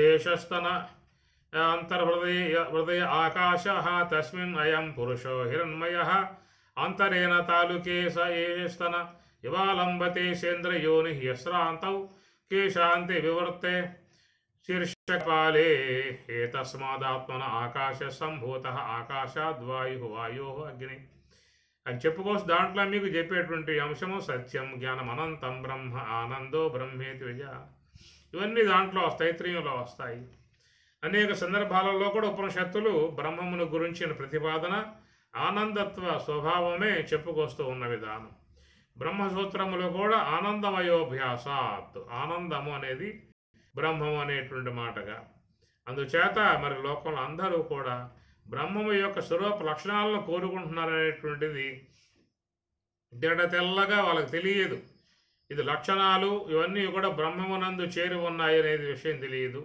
ఏషస్తన అంతర్హృదయ ఆకాశ తస్మిన్ అయం పురుషో హిరణ్మయ అంతరేణ తాలుకే స ఏస్తన ఇవాలంబతే సేంద్రయోని యస్రాంతౌ కేశాంతే వివర్తే శీర్షపాలే ఏతస్మాదాత్మన ఆకాశ సంభూత ఆకాశాద్వాయు వాయో అగ్ని అని చెప్పుకోవచ్చు. దాంట్లో మీకు చెప్పేటువంటి అంశము సత్యం జ్ఞానం అనంతం బ్రహ్మ ఆనందో బ్రహ్మేతి విజ. ఇవన్నీ దాంట్లో తైత్రీయంలో వస్తాయి. అనేక సందర్భాలలో కూడా ఉపనిషత్తులు బ్రహ్మమును గురించిన ప్రతిపాదన ఆనందత్వ స్వభావమే చెప్పుకొస్తూ ఉన్న విధానం. బ్రహ్మసూత్రములో కూడా ఆనందమయోభ్యాసాత్, ఆనందము అనేది బ్రహ్మము అనేటువంటి మాటగా. అందుచేత మరి లోకంలో అందరూ కూడా బ్రహ్మము యొక్క స్వరూప లక్షణాలను కోరుకుంటున్నారనేటువంటిది తెల్లగా వాళ్ళకి తెలియదు. ఇది లక్షణాలు ఇవన్నీ కూడా బ్రహ్మమునందు చేరి ఉన్నాయి అనేది విషయం తెలియదు.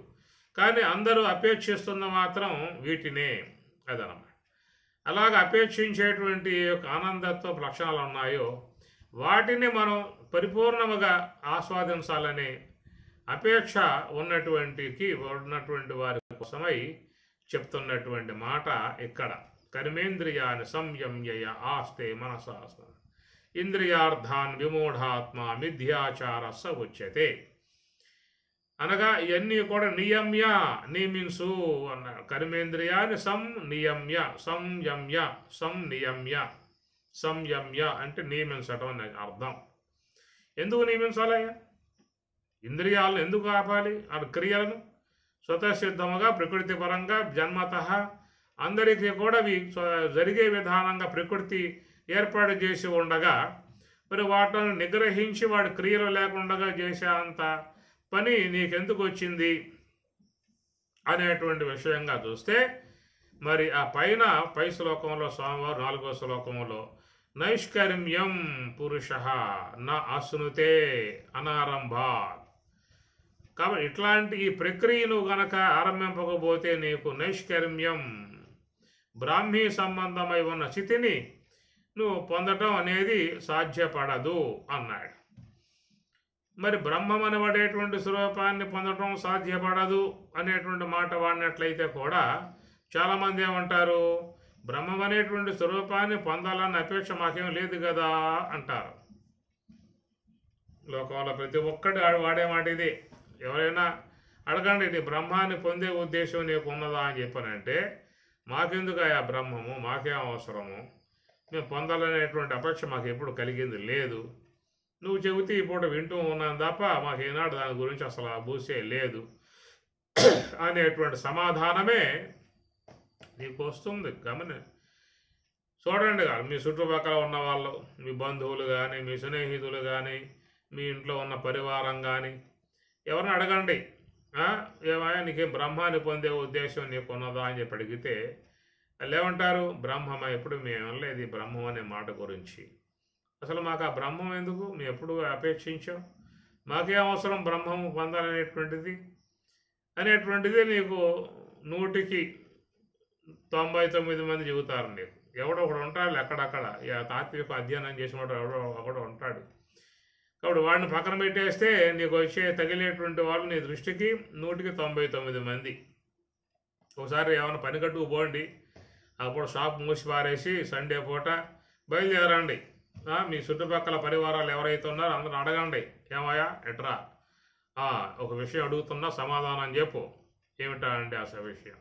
కానీ అందరూ అపేక్షిస్తున్న మాత్రం వీటినే అదనమాట. అలాగ అపేక్షించేటువంటి యొక్క ఆనందత్వ లక్షణాలు ఉన్నాయో వాటిని మనం పరిపూర్ణముగా ఆస్వాదించాలనే అపేక్ష ఉన్నటువంటి వారి కోసమై చెప్తున్నటువంటి మాట ఇక్కడ. కర్మేంద్రియాన్ని సంయమ్యయ ఆస్తే మనసాస్మ ఇంద్రియార్థాన్ విమూఢాత్మ మిథ్యాచార స ఉచ్యతే. అనగా ఇవన్నీ కూడా నియమించు అన్నారు. కర్మేంద్రియాన్ని సంయమ్య అంటే నియమించటం అనే అర్థం. ఎందుకు నియమించాలి? ఇంద్రియాలను ఎందుకు ఆపాలి? ఆ క్రియలను స్వతసిద్ధముగా ప్రకృతి పరంగా జన్మత అందరికీ కూడా జరిగే విధానంగా ప్రకృతి ఏర్పాటు చేసి ఉండగా మరి వాటిని నిగ్రహించి వాడి క్రియలు లేకుండా చేసే అంత పని నీకెందుకు వచ్చింది అనేటువంటి విషయంగా చూస్తే మరి ఆ పై శ్లోకంలో స్వామివారు 4వ శ్లోకంలో నైష్కర్మ్యం పురుష న అశ్నుతే అనారంభాత్. కాబట్టి ఇట్లాంటి ఈ ప్రక్రియను గనక ఆరంభింపకపోతే నీకు నైష్కర్మ్యం బ్రాహ్మీ సంబంధమై ఉన్న స్థితిని నువ్వు పొందటం అనేది సాధ్యపడదు అన్నాడు. మరి బ్రహ్మం అనబడేటువంటి స్వరూపాన్ని పొందటం సాధ్యపడదు అనేటువంటి మాట వాడినట్లయితే కూడా చాలామంది ఏమంటారు, బ్రహ్మం అనేటువంటి స్వరూపాన్ని పొందాలన్న అపేక్ష మాకేం లేదు కదా అంటారు. లోకంలో ప్రతి ఒక్కటి వాడే మాట ఇది. ఎవరైనా అడగండి, నీ బ్రహ్మాన్ని పొందే ఉద్దేశం నీకు ఉన్నదా అని చెప్పానంటే, మాకెందుకు ఆ బ్రహ్మము, మాకేం అవసరము, మేము పొందాలనేటువంటి అపేక్ష మాకు ఎప్పుడు కలిగింది లేదు, నువ్వు చెబితే ఈ పూట వింటూ ఉన్నాను తప్ప మాకు ఏనాడు దాని గురించి అసలు బూసే లేదు అనేటువంటి సమాధానమే నీకు వస్తుంది. చూడండి, మీ చుట్టుపక్కల ఉన్న వాళ్ళు, మీ బంధువులు కానీ, మీ స్నేహితులు కానీ, మీ ఇంట్లో ఉన్న పరివారం కానీ ఎవరిని అడగండి, ఏమయ్యా నీకేం బ్రహ్మాన్ని పొందే ఉద్దేశం నీకు ఉన్నదా అని చెప్పి అడిగితే వాళ్ళు ఏమంటారు, బ్రహ్మమ ఎప్పుడు మేము లేదు ఈ బ్రహ్మం అనే మాట గురించి, అసలు మాకు ఆ బ్రహ్మం ఎందుకు, మేము ఎప్పుడు అపేక్షించాం, మాకేం అవసరం బ్రహ్మము పొందాలనేటువంటిది అనేటువంటిది నీకు 100కి 99 మంది చెబుతారు. నీకు ఎవడో ఒకడు ఉంటాడు అక్కడక్కడ తాత్విక అధ్యయనం చేసినవాడు ఎవడో ఒకడు ఉంటాడు. కాబట్టి వాడిని పక్కన పెట్టేస్తే నీకు వచ్చే తగిలేటువంటి వాళ్ళు నీ దృష్టికి 100కి 99 మంది. ఒకసారి ఏమైనా పని కట్టుకు పోండి, అప్పుడు షాప్ మూసి పారేసి సండే పూట బయలుదేరండి, మీ చుట్టుపక్కల పరివారాలు ఎవరైతే ఉన్నారో అందరూ అడగండి, ఏమయ్యా ఎట్రా ఒక విషయం అడుగుతున్నా సమాధానం చెప్పు, ఏమిటా అంటే ఆ విషయం,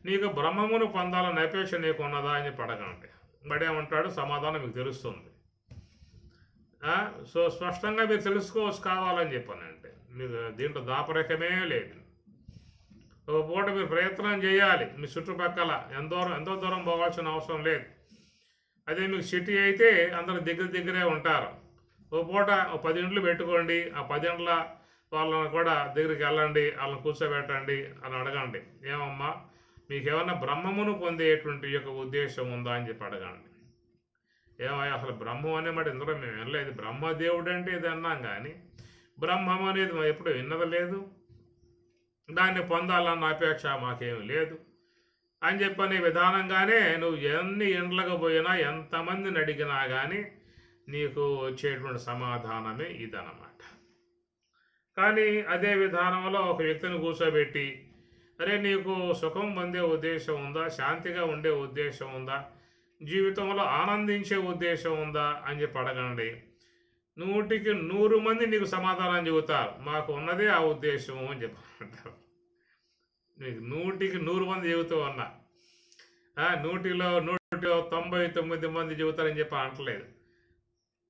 నీకు బ్రహ్మమును పొందాలని అపేక్ష నీకు ఉన్నదా అని చెప్పి అడగండి. బడేమంటాడు, సమాధానం మీకు తెలుస్తుంది. సో స్పష్టంగా మీరు తెలుసుకోవచ్చు కావాలని చెప్పానంటే, మీకు దీంట్లో దాపరేఖమే లేదు. ఒక పూట మీరు ప్రయత్నం చేయాలి, మీ చుట్టుపక్కల ఎంతో దూరం పోవాల్సిన అవసరం లేదు. అదే మీకు సిటీ అయితే అందరూ దగ్గరే ఉంటారు. ఒక పూట 10 ఇండ్లు పెట్టుకోండి, ఆ 10 ఇండ్ల వాళ్ళని కూడా దగ్గరికి వెళ్ళండి, వాళ్ళని కూర్చోబెట్టండి అని అడగండి, ఏమమ్మా మీకేమన్నా బ్రహ్మమును పొందేటువంటి యొక్క ఉద్దేశం ఉందా అని చెప్పి అడగండి. ఏమయ్యా అసలు బ్రహ్మం అనే మాట ఇందులో మేము వినలేదు, బ్రహ్మదేవుడు అంటే ఇది అన్నాం కానీ బ్రహ్మం అనేది మేము ఎప్పుడు విన్నది లేదు, దాన్ని పొందాలన్న అపేక్ష మాకేమి లేదు అని చెప్పనే విధానంగానే నువ్వు ఎన్ని ఇండ్లకు పోయినా ఎంతమందిని అడిగినా కానీ నీకు వచ్చేటువంటి సమాధానమే ఇదన్నమాట. కానీ అదే విధానంలో ఒక వ్యక్తిని కూర్చోబెట్టి, అరే నీకు సుఖం పొందే ఉద్దేశం ఉందా, శాంతిగా ఉండే ఉద్దేశం ఉందా, జీవితంలో ఆనందించే ఉద్దేశం ఉందా అని చెప్పి అడగండి. 100కి 100 మంది నీకు సమాధానం చెబుతారు, మాకు ఉన్నదే ఆ ఉద్దేశము అని చెప్పంటారు. నీకు 100కి 100 మంది చెబుతూ ఉన్నా, 100లో 99 మంది చెబుతారని చెప్పి అంటలేదు.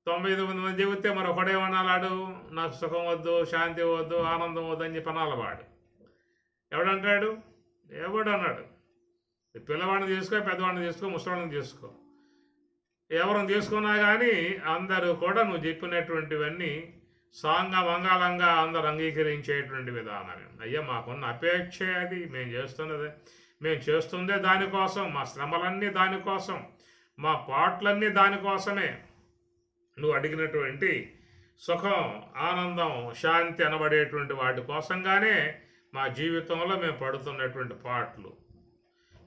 99 మంది చెబితే మరి ఒకడేమన్నాడు, నాకు సుఖం వద్దు, శాంతి వద్దు, ఆనందం వద్దు అని చెప్పి అనాలి. వాడు ఎవడంటాడు, ఎవడు అన్నాడు, పిల్లవాడిని తీసుకో, పెద్దవాడిని తీసుకో, ముసలివాడిని తీసుకో, ఎవరిని తీసుకున్నా కానీ అందరూ కూడా నువ్వు చెప్పినటువంటివన్నీ సాంగమంగళంగా అందరు అంగీకరించేటువంటి విధానమే. అయ్యా మాకున్న అపేక్ష అది, మేము చేస్తుందే దానికోసం, మా శ్రమలన్నీ దానికోసం, మా పాటలన్నీ దానికోసమే. నువ్వు అడిగినటువంటి సుఖం, ఆనందం, శాంతి అనబడేటువంటి వాటి కోసంగానే మా జీవితంలో మేము పడుతున్నటువంటి పాటలు,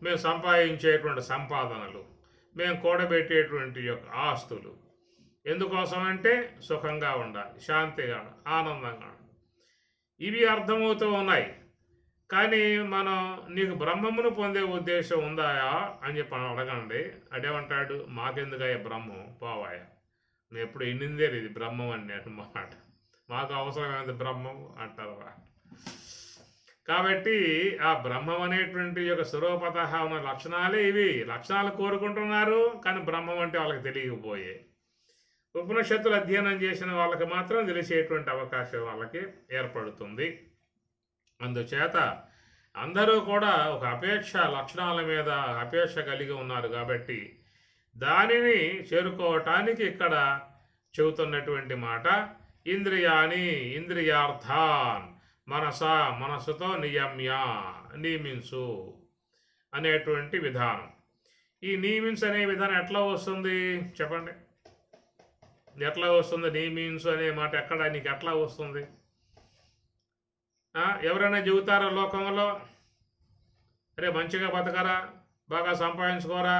మేము సంపాదించేటువంటి సంపాదనలు, మేము కూడబెట్టేటువంటి యొక్క ఆస్తులు ఎందుకోసమంటే సుఖంగా ఉండాలి, శాంతిగా, ఆనందంగా. ఇవి అర్థమవుతూ ఉన్నాయి. కానీ మనం నీకు బ్రహ్మమును పొందే ఉద్దేశం ఉందా అని చెప్పి అడగండి. అదేమంటాడు, మాకెందుకయ్యా బ్రహ్మం, పోవాయా, నేను ఎప్పుడు ఎన్నిందే ఇది బ్రహ్మం అని మాట, మాకు అవసరమైనది బ్రహ్మం అంటారు. కాబట్టి ఆ బ్రహ్మం అనేటువంటి యొక్క స్వరూపత ఉన్న లక్షణాలే ఇవి. లక్షణాలు కోరుకుంటున్నారు కానీ బ్రహ్మం అంటే వాళ్ళకి తెలియకపోయే. ఉపనిషత్తులు అధ్యయనం చేసిన వాళ్ళకి మాత్రం తెలిసేటువంటి అవకాశం వాళ్ళకి ఏర్పడుతుంది. అందుచేత అందరూ కూడా ఒక అపేక్ష లక్షణాల మీద అపేక్ష కలిగి ఉన్నారు కాబట్టి దానిని చేరుకోవటానికి ఇక్కడ చెబుతున్నటువంటి మాట ఇంద్రియాని ఇంద్రియార్థాన్ మనసుతో నియమించు అనేటువంటి విధానం. ఈ నియమించు అనే విధానం ఎట్లా వస్తుంది చెప్పండి? ఎట్లా వస్తుంది? నియమించు అనే మాట ఎక్కడ నీకు ఎట్లా వస్తుంది? ఎవరైనా చెబుతారా లోకంలో, అరే మంచిగా బతకరా, బాగా సంపాదించుకోరా,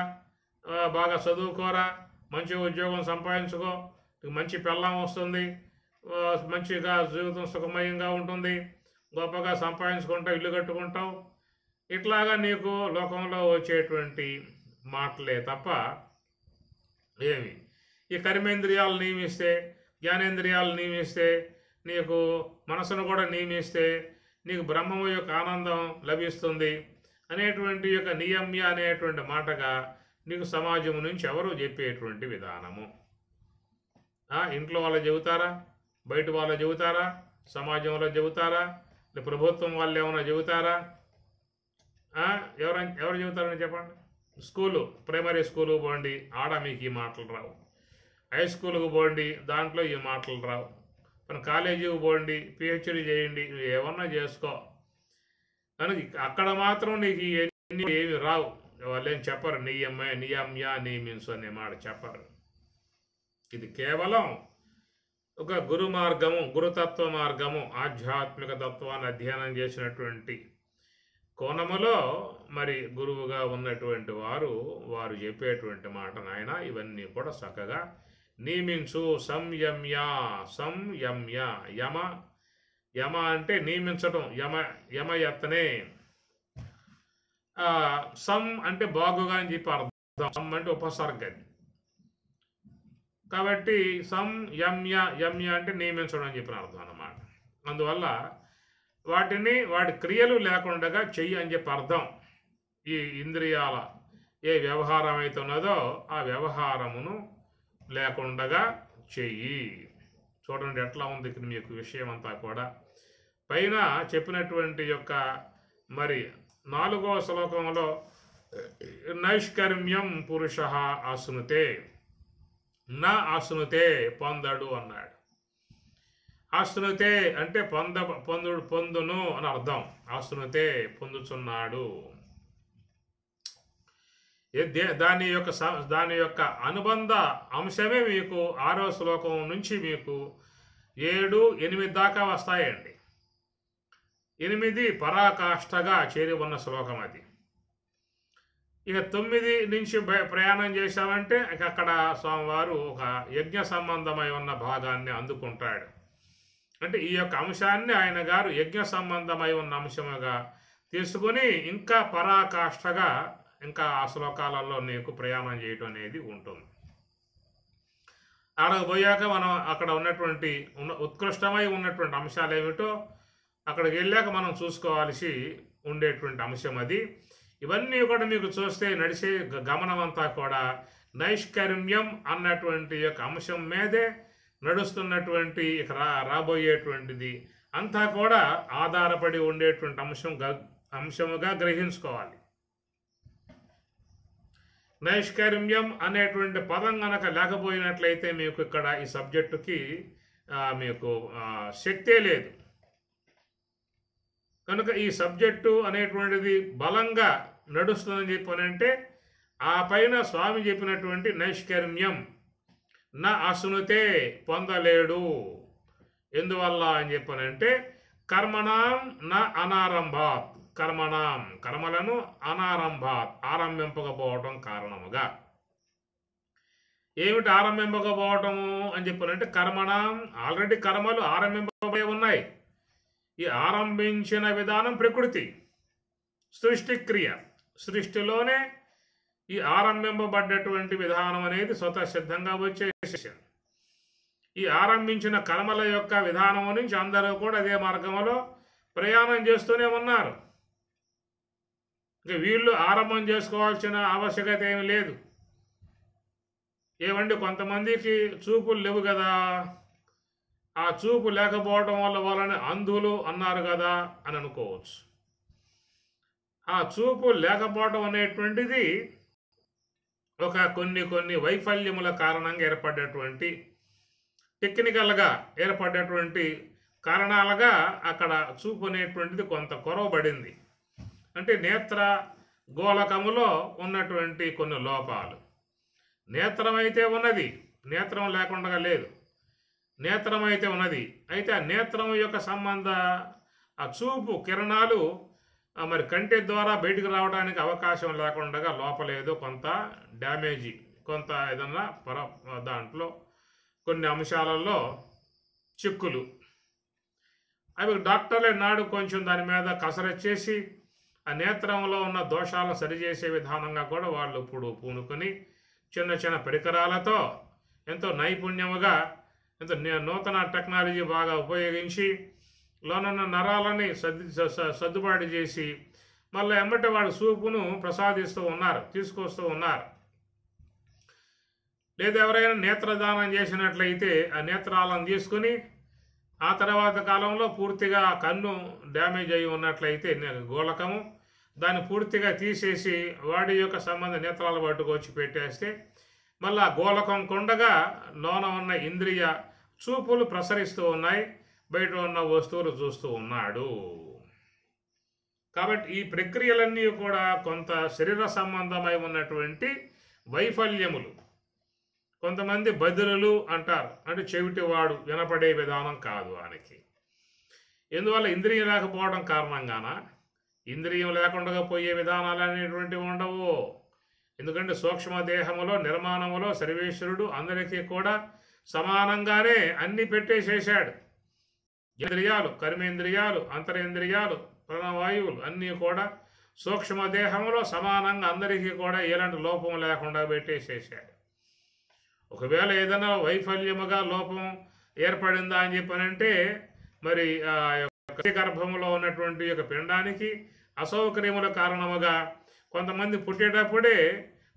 బాగా చదువుకోరా, మంచి ఉద్యోగం సంపాదించుకో, మంచి పెళ్ళాం వస్తుంది, మంచిగా జీవితం సుఖమయంగా ఉంటుంది, గొప్పగా సంపాదించుకుంటావు, ఇల్లు కట్టుకుంటావు, ఇట్లాగా నీకు లోకంలో వచ్చేటువంటి మాటలే తప్ప ఏమి ఈ కర్మేంద్రియాలు నియమిస్తే, జ్ఞానేంద్రియాలు నియమిస్తే, నీకు మనసును కూడా నియమిస్తే నీకు బ్రహ్మము యొక్క ఆనందం లభిస్తుంది అనేటువంటి యొక్క నియమ్య అనేటువంటి మాటగా నీకు సమాజం నుంచి ఎవరు చెప్పేటువంటి విధానము. ఇంట్లో వాళ్ళు చెబుతారా, బయట వాళ్ళు చెబుతారా, సమాజంలో చెబుతారా, ప్రభుత్వం వాళ్ళు ఏమైనా చెబుతారా? ఎవరు చెబుతారని చెప్పండి? స్కూలు, ప్రైమరీ స్కూలు పోండి, ఆడ మీకు ఈ మాటలు రావు. హై స్కూల్కి పోండి, దాంట్లో ఈ మాటలు రావు. మన కాలేజీకి పోండి, పిహెచ్డీ చేయండి, ఏమన్నా చేసుకో, కానీ అక్కడ మాత్రం నీకు ఏమి రావు. వాళ్ళు ఏం చెప్పరు, నియమ్య నియమించు అనే మాట చెప్పరు. ఇది కేవలం ఒక గురు మార్గము, గురుతత్వ మార్గము, ఆధ్యాత్మిక తత్వాన్ని అధ్యయనం చేసినటువంటి కోణములో మరి గురువుగా ఉన్నటువంటి వారు చెప్పేటువంటి మాట, నాయన ఇవన్నీ కూడా చక్కగా నియమించు. సంయమ్య యమ అంటే నియమించటం, యమయత్నే. సం అంటే బాగుగా అని చెప్పి అర్థం, సం అంటే ఉపసర్గది కాబట్టి యమ్య అంటే నియమించడం అని చెప్పిన అర్థం అన్నమాట. అందువల్ల వాటి క్రియలు లేకుండా చెయ్యి అని చెప్పి అర్థం. ఈ ఇంద్రియాల ఏ వ్యవహారం అయితే ఉన్నదో ఆ వ్యవహారమును లేకుండా చెయ్యి. చూడండి ఎట్లా ఉంది ఇక్కడ మీకు విషయం అంతా కూడా. పైన చెప్పినటువంటి యొక్క మరి 4వ శ్లోకంలో నైష్కర్మ్యం పురుష ఆశ్నుతే, నా ఆశ్నుతే పొందడు అన్నాడు. ఆశ్నుతే అంటే పొందును అని అర్థం. ఆశ్నుతే పొందుచున్నాడు. దాని యొక్క అనుబంధ అంశమే మీకు 6వ శ్లోకం నుంచి మీకు 7, 8 దాకా వస్తాయండి. 8 పరాకాష్ఠగా చేరి ఉన్న శ్లోకం అది. ఇక 9 నుంచి ప్రయాణం చేశామంటే అక్కడ స్వామివారు ఒక యజ్ఞ సంబంధమై ఉన్న భాగాన్ని అందుకుంటాడు. అంటే ఈ యొక్క అంశాన్ని ఆయన గారు యజ్ఞ సంబంధమై ఉన్న అంశముగా తీసుకుని ఇంకా పరాకాష్ఠగా ఇంకా ఆ శ్లోకాలలో నీకు ప్రయాణం చేయటం అనేది ఉంటుంది. అక్కడికి పోయాక మనం అక్కడ ఉన్నటువంటి ఉత్కృష్టమై ఉన్నటువంటి అంశాలు ఏమిటో అక్కడికి వెళ్ళాక మనం చూసుకోవాల్సి ఉండేటువంటి అంశం అది. ఇవన్నీ కూడా మీకు చూస్తే నడిచే గమనం అంతా కూడా నైష్కర్మ్యం అన్నటువంటి యొక్క అంశం మీదే నడుస్తున్నటువంటి ఇక రాబోయేటువంటిది అంతా కూడా ఆధారపడి ఉండేటువంటి అంశముగా గ్రహించుకోవాలి. నైష్కర్మ్యం అనేటువంటి పదం కనుక లేకపోయినట్లయితే మీకు ఇక్కడ ఈ సబ్జెక్టుకి మీకు శక్తే లేదు. కనుక ఈ సబ్జెక్టు అనేటువంటిది బలంగా నడుస్తుందని చెప్పానంటే ఆ పైన స్వామి చెప్పినటువంటి నైష్కర్మ్యం నా అసునుతే పొందలేడు. ఎందువల్ల అని చెప్పానంటే కర్మణాం నా అనారంభాత్, కర్మలను అనారంభాత్ ఆరంభింపకపోవటం కారణముగా. ఏమిటి ఆరంభింపకపోవటము అని చెప్పానంటే కర్మణాం ఆల్రెడీ కర్మలు ఆరంభింపబడి ఉన్నాయి. ఈ ఆరంభించిన విధానం ప్రకృతి, సృష్టి క్రియ. సృష్టిలోనే ఈ ఆరంభింపబడ్డటువంటి విధానం అనేది స్వతసిద్ధంగా వచ్చేసింది. ఈ ఆరంభించిన కర్మల యొక్క విధానం నుంచి అందరూ కూడా అదే మార్గంలో ప్రయాణం చేస్తూనే ఉన్నారు. వీళ్ళు ఆరంభం చేసుకోవాల్సిన ఆవశ్యకత ఏమి లేదు. ఏమండి కొంతమందికి చూపులు లేవు కదా, ఆ చూపు లేకపోవడం వల్ల వాళ్ళని అంధులు అన్నారు కదా అని అనుకోవచ్చు. ఆ చూపు లేకపోవడం అనేటువంటిది ఒక కొన్ని వైఫల్యముల కారణంగా ఏర్పడేటువంటి టెక్నికల్గా ఏర్పడేటువంటి కారణాలుగా అక్కడ చూపు అనేటువంటిది కొంత కొరవబడింది. అంటే నేత్ర గోళకములో ఉన్నటువంటి కొన్ని లోపాలు. నేత్రం అయితే ఉన్నది, నేత్రం లేకుండా లేదు. నేత్రం అయితే ఉన్నది, అయితే ఆ నేత్రం యొక్క సంబంధ ఆ చూపు కిరణాలు మరి కంటి ద్వారా బయటకు రావడానికి అవకాశం లేకుండా లోపలేదో కొంత డ్యామేజీ, కొంత ఏదన్నా దాంట్లో కొన్ని అంశాలలో చిక్కులు, అవి డాక్టర్లే నాడు కొంచెం దాని మీద కసరత్తు చేసి ఆ నేత్రంలో ఉన్న దోషాలను సరిచేసే విధానంగా కూడా వాళ్ళు ఇప్పుడు పూనుకొని చిన్న చిన్న పరికరాలతో ఎంతో నైపుణ్యముగా ఎంతో నూతన టెక్నాలజీ బాగా ఉపయోగించి లోనున్న నరాలని సర్దుబాటు చేసి మళ్ళీ ఎమ్మటి వాడు చూపును ప్రసాదిస్తూ ఉన్నారు, తీసుకొస్తూ ఉన్నారు. లేదా ఎవరైనా నేత్రదానం చేసినట్లయితే ఆ నేత్రాలను తీసుకుని ఆ తర్వాత కాలంలో పూర్తిగా కన్ను డ్యామేజ్ అయి ఉన్నట్లయితే గోళకము దాన్ని పూర్తిగా తీసేసి వాడి యొక్క సంబంధ నేత్రాల పట్టుకొచ్చి పెట్టేస్తే మళ్ళీ ఆ గోళకం కొండగా లోన ఉన్న ఇంద్రియ చూపులు ప్రసరిస్తూ ఉన్నాయి, బయట ఉన్న వస్తువులు చూస్తూ ఉన్నాడు. కాబట్టి ఈ ప్రక్రియలన్నీ కూడా కొంత శరీర సంబంధమై ఉన్నటువంటి వైఫల్యములు. కొంతమంది బదిరులు అంటారు, అంటే చెవిటివాడు, వినపడే విధానం కాదు ఆయనకి. ఎందువల్ల ఇంద్రియం లేకపోవడం కారణంగాన ఇంద్రియం లేకుండా పోయే విధానాలు అనేటువంటివి ఉండవు. ఎందుకంటే సూక్ష్మదేహములో నిర్మాణములో సర్వేశ్వరుడు అందరికీ కూడా సమానంగానే అన్ని పెట్టేసేసాడు. ఇంద్రియాలు, కర్మేంద్రియాలు, అంతరేంద్రియాలు, ప్రాణవాయువులు అన్నీ కూడా సూక్ష్మదేహంలో సమానంగా అందరికీ కూడా ఎలాంటి లోపం లేకుండా పెట్టేసేసాడు. ఒకవేళ ఏదైనా వైఫల్యముగా లోపం ఏర్పడిందా అని చెప్పనంటే మరి ఆ యొక్క గర్భంలో ఉన్నటువంటి యొక్క పిండానికి అసౌకర్యముల కారణముగా కొంతమంది పుట్టేటప్పుడే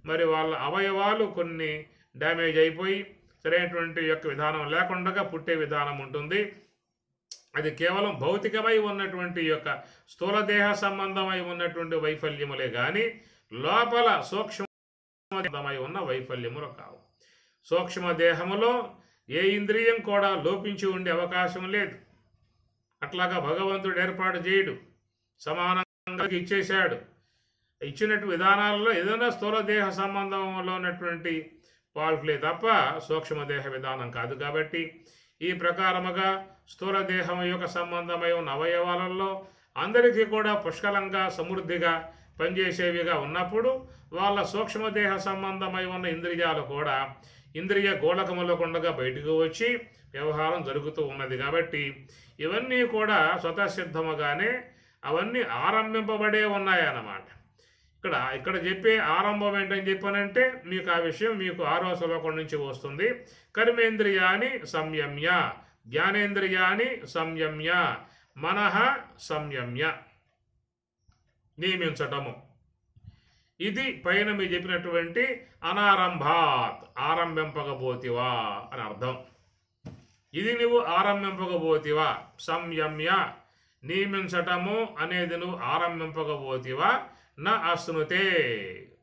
మరి వాళ్ళ అవయవాలు కొన్ని డ్యామేజ్ అయిపోయి సరైనటువంటి యొక్క విధానం లేకుండా పుట్టే విధానం ఉంటుంది. అది కేవలం భౌతికమై ఉన్నటువంటి యొక్క స్థూలదేహ సంబంధమై ఉన్నటువంటి వైఫల్యములే కానీ లోపల సూక్ష్మమై ఉన్న వైఫల్యములు కావు. సూక్ష్మదేహములో ఏ ఇంద్రియం కూడా లోపించి ఉండే అవకాశం లేదు. అట్లాగా భగవంతుడు ఏర్పాటు చేయడు, సమానంగా ఇచ్చేశాడు. ఇచ్చినట్టు విధానాలలో ఏదైనా స్థూలదేహ సంబంధంలో ఉన్నటువంటి పాల్ట్లే తప్ప సూక్ష్మదేహ విధానం కాదు. కాబట్టి ఈ ప్రకారముగా స్థూలదేహం యొక్క సంబంధమై ఉన్న అవయవాలలో అందరికీ కూడా పుష్కలంగా సమృద్ధిగా పనిచేసేవిగా ఉన్నప్పుడు వాళ్ళ సూక్ష్మదేహ సంబంధమై ఉన్న ఇంద్రియాలు కూడా ఇంద్రియ గోళకములో కొండగా బయటకు వచ్చి వ్యవహారం జరుగుతూ ఉన్నది. కాబట్టి ఇవన్నీ కూడా స్వతసిద్ధముగానే అవన్నీ ఆరంభింపబడే ఉన్నాయన్నమాట. ఇక్కడ చెప్పే ఆరంభం ఏంటని చెప్పానంటే మీకు ఆ విషయం మీకు 6వ శ్లోకం నుంచి వస్తుంది. కర్మేంద్రియాని సంయమ్య, జ్ఞానేంద్రియాని సంయమ్య, మనః సంయమ్య, నియమించటము. ఇది పైన మీరు చెప్పినటువంటి అనారంభాత్, ఆరంభింపకపోతివా అని అర్థం. ఇది నువ్వు ఆరంభింపకపోతివా, సంయమ్య నియమించటము అనేది నువ్వు ఆరంభింపకపోతివా, నా అశ్నుతే,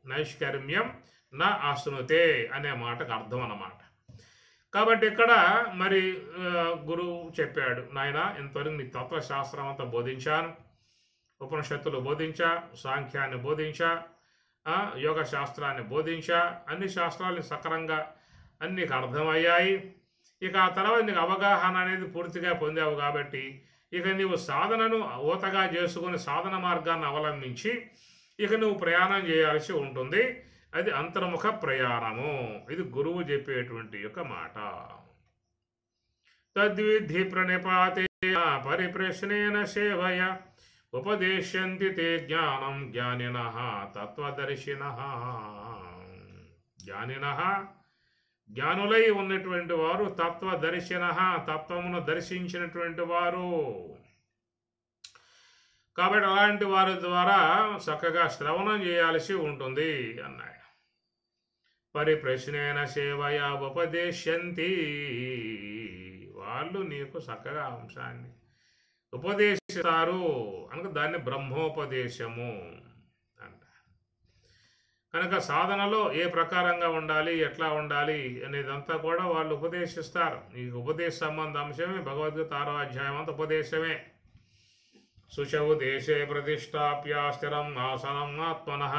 నైష్కర్మ్యం నా అశ్నుతే అనే మాటకు అర్థం అన్నమాట. కాబట్టి ఇక్కడ మరి గురువు చెప్పాడు, నాయన ఇంతవరకు నీ తత్వశాస్త్రం అంతా బోధించాను, ఉపనిషత్తులు బోధించా, సాంఖ్యాన్ని బోధించా, యోగ శాస్త్రాన్ని బోధించా, అన్ని శాస్త్రాలు సక్రంగా అన్నీ అర్థమయ్యాయి. ఇక ఆ తర్వాత నీకు అవగాహన అనేది పూర్తిగా పొందావు. కాబట్టి ఇక నీవు సాధనను ఊతగా చేసుకుని సాధన మార్గాన్ని అవలంబించి ఇక నువ్వు ప్రయాణం చేయాల్సి ఉంటుంది. అది అంతర్ముఖ ప్రయాణము. ఇది గురువు చెప్పేటువంటి యొక్క మాట. తద్విధి ప్రణిపాతే పరిప్రశ్నేన సేవయ ఉపదేశంతి తే జ్ఞానం జ్ఞానినః తత్వదర్శినః. జ్ఞానినః జ్ఞానులై ఉన్నటువంటి వారు, తత్వదర్శినః తత్వమును దర్శించినటువంటి వారు. కాబట్టి అలాంటి వారి ద్వారా చక్కగా శ్రవణం చేయాల్సి ఉంటుంది అన్నాడు. పరిప్రశ్నేన సేవయ ఉపదేశంతి, వాళ్ళు నీకు చక్కగా అంశాన్ని ఉపదేశిస్తారు అనగా దాన్ని బ్రహ్మోపదేశము. కనుక సాధనలో ఏ ప్రకారంగా ఉండాలి, ఎట్లా ఉండాలి అనేదంతా కూడా వాళ్ళు ఉపదేశిస్తారు. ఈ ఉపదేశ సంబంధ అంశమే భగవద్గీత 6వ అధ్యాయం అంతా ఉపదేశమే. శుచవు దేశే ప్రతిష్టాప్య స్థిరం ఆసనం ఆత్మనః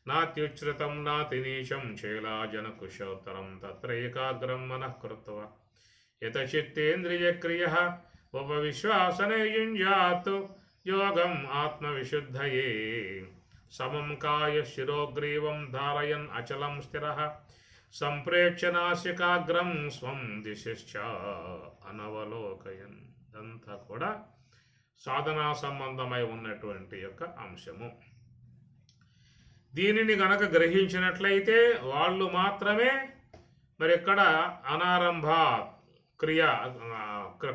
నాత్యుచ్ఛ్రితం నాతి నీచం చేలాజన కుశోత్తరం తత్ర ఏకాగ్రం మనః కృత్వా యతచిత్తేంద్రియక్రియః ఉపవిశ్వాసనే యుంజాత్ యోగం ఆత్మవిశుద్ధయే సమం కాయ శిరోగ్రీవం ధారయన్ అచలం స్థిరః సంప్రేక్ష్య నాసికాగ్రం స్వం దిశశ్చ అనవలోకయన్. ఇదంతా కూడా సాధనా సంబంధమై ఉన్నటువంటి యొక్క అంశము. దీనిని గనక గ్రహించినట్లయితే వాళ్ళు మాత్రమే మరి ఇక్కడ అనారంభ క్రియ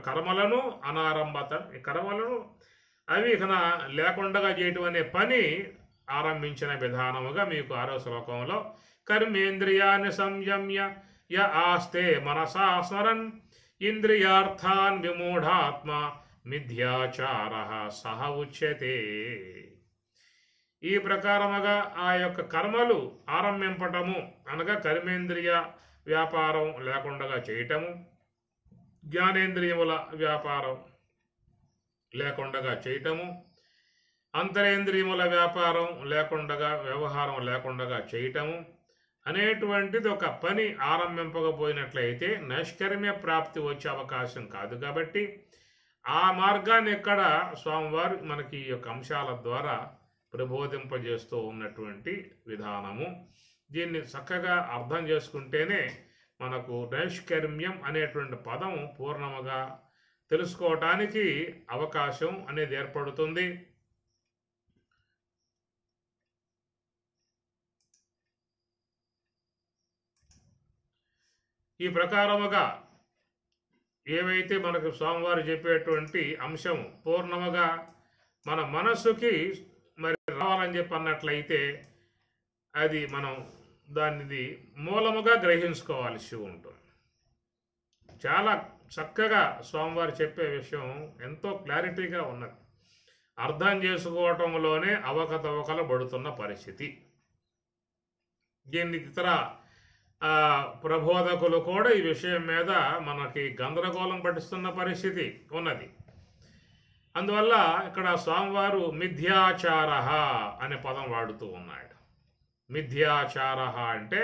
కర్మలను కర్మలను అవి ఇక లేకుండా చేయటం అనే పని ఆరంభించిన విధానముగా మీకు 6వ శ్లోకంలో కర్మేంద్రియాన్ని సంయమ్య య ఆస్తే మనసా స్మరన్ ఇంద్రియార్థాన్ విమూఢాత్మ మిథ్యాచార సహ ఉచ్యతే. ఈ ప్రకారముగా ఆ యొక్క కర్మలు ఆరంభింపటము అనగా కర్మేంద్రియ వ్యాపారం లేకుండా చేయటము, జ్ఞానేంద్రియముల వ్యాపారం లేకుండా చేయటము, అంతరేంద్రియముల వ్యాపారం లేకుండా వ్యవహారం లేకుండా చేయటము అనేటువంటిది ఒక పని ఆరంభింపకపోయినట్లయితే నైష్కర్మ్య ప్రాప్తి వచ్చే అవకాశం కాదు. కాబట్టి ఆ మార్గాన్ని ఇక్కడ స్వామివారు మనకి ఈ యొక్క అంశాల ద్వారా ప్రబోధింపజేస్తూ ఉన్నటువంటి విధానము. దీన్ని చక్కగా అర్థం చేసుకుంటేనే మనకు నైష్కర్మ్యం అనేటువంటి పదం పూర్ణముగా తెలుసుకోవటానికి అవకాశం అనేది ఏర్పడుతుంది. ఈ ప్రకారముగా ఏవైతే మనకు స్వామివారు చెప్పేటువంటి అంశం పూర్ణముగా మన మనస్సుకి మరి రావాలని చెప్పి అన్నట్లయితే అది మనం దానిది మూలముగా గ్రహించుకోవాల్సి ఉంటుంది. చాలా చక్కగా స్వామివారు చెప్పే విషయం ఎంతో క్లారిటీగా ఉన్నది. అర్థం చేసుకోవటంలోనే అవకతవకలు పడుతున్న పరిస్థితి. దీన్ని ఇతర ప్రబోధకులు కూడా ఈ విషయం మీద మనకి గందరగోళం పట్టిస్తున్న పరిస్థితి ఉన్నది. అందువల్ల ఇక్కడ స్వామివారు మిథ్యాచార అనే పదం వాడుతూ ఉన్నాడు. మిథ్యాచార అంటే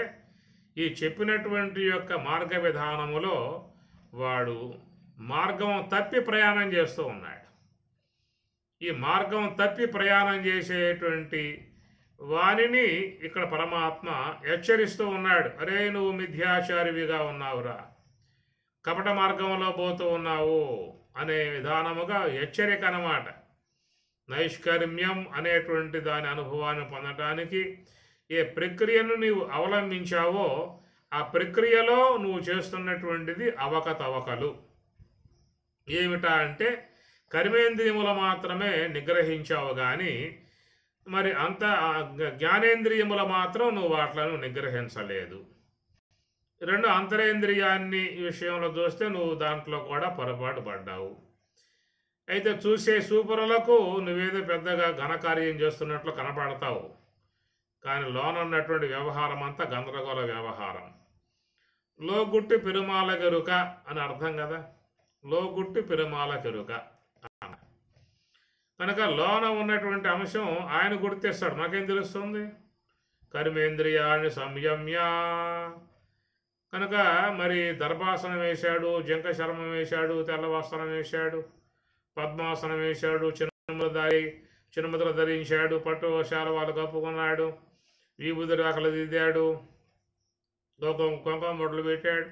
ఈ చెప్పినటువంటి యొక్క మార్గ విధానములో వాడు మార్గం తప్పి ప్రయాణం చేస్తూ ఉన్నాడు. ఈ మార్గం తప్పి ప్రయాణం చేసేటువంటి వానిని ఇక్కడ పరమాత్మ హెచ్చరిస్తూ ఉన్నాడు. అరే, నువ్వు మిథ్యాచారివిగా ఉన్నావురా, కపట మార్గంలో పోతూ ఉన్నావు అనే విధానముగా హెచ్చరిక అన్నమాట. నైష్కర్మ్యం అనేటువంటి దాని అనుభవాన్ని పొందటానికి ఏ ప్రక్రియను నీవు అవలంబించావో ఆ ప్రక్రియలో నువ్వు చేస్తున్నటువంటిది అవకతవకలు. ఏమిటా అంటే కర్మేంద్రియములు మాత్రమే నిగ్రహించావు కానీ మరి అంత జ్ఞానేంద్రియముల మాత్రం నువ్వు వాటిలను నిగ్రహించలేదు. రెండు అంతరేంద్రియాన్ని విషయంలో చూస్తే నువ్వు దాంట్లో కూడా పొరపాటు పడ్డావు. అయితే చూసే సూపరులకు నువ్వేదో పెద్దగా ఘనకార్యం చేస్తున్నట్లు కనపడతావు, కానీ లోన ఉన్నటువంటి వ్యవహారం అంతా గందరగోళ వ్యవహారం. లోగుట్టి పెరుమాల గెరుక అని అర్థం కదా, లోగుట్టి పెరుమాల కెరుక. కనుక లోన ఉన్నటువంటి అంశం ఆయన గుర్తిస్తాడు, నాకేం తెలుస్తుంది? కర్మేంద్రియాన్ని సంయమ్య. కనుక మరి దర్భాసనం వేశాడు, జంక శర్మం వేశాడు, తెల్లవస్త్రం వేశాడు, పద్మాసనం వేశాడు, చిన్నముద్ర ధరించాడు, పట్టు శాలువాలు కప్పుకున్నాడు, విభూది రాకలు దిద్దాడు, కుంకుమ బొట్లు పెట్టాడు,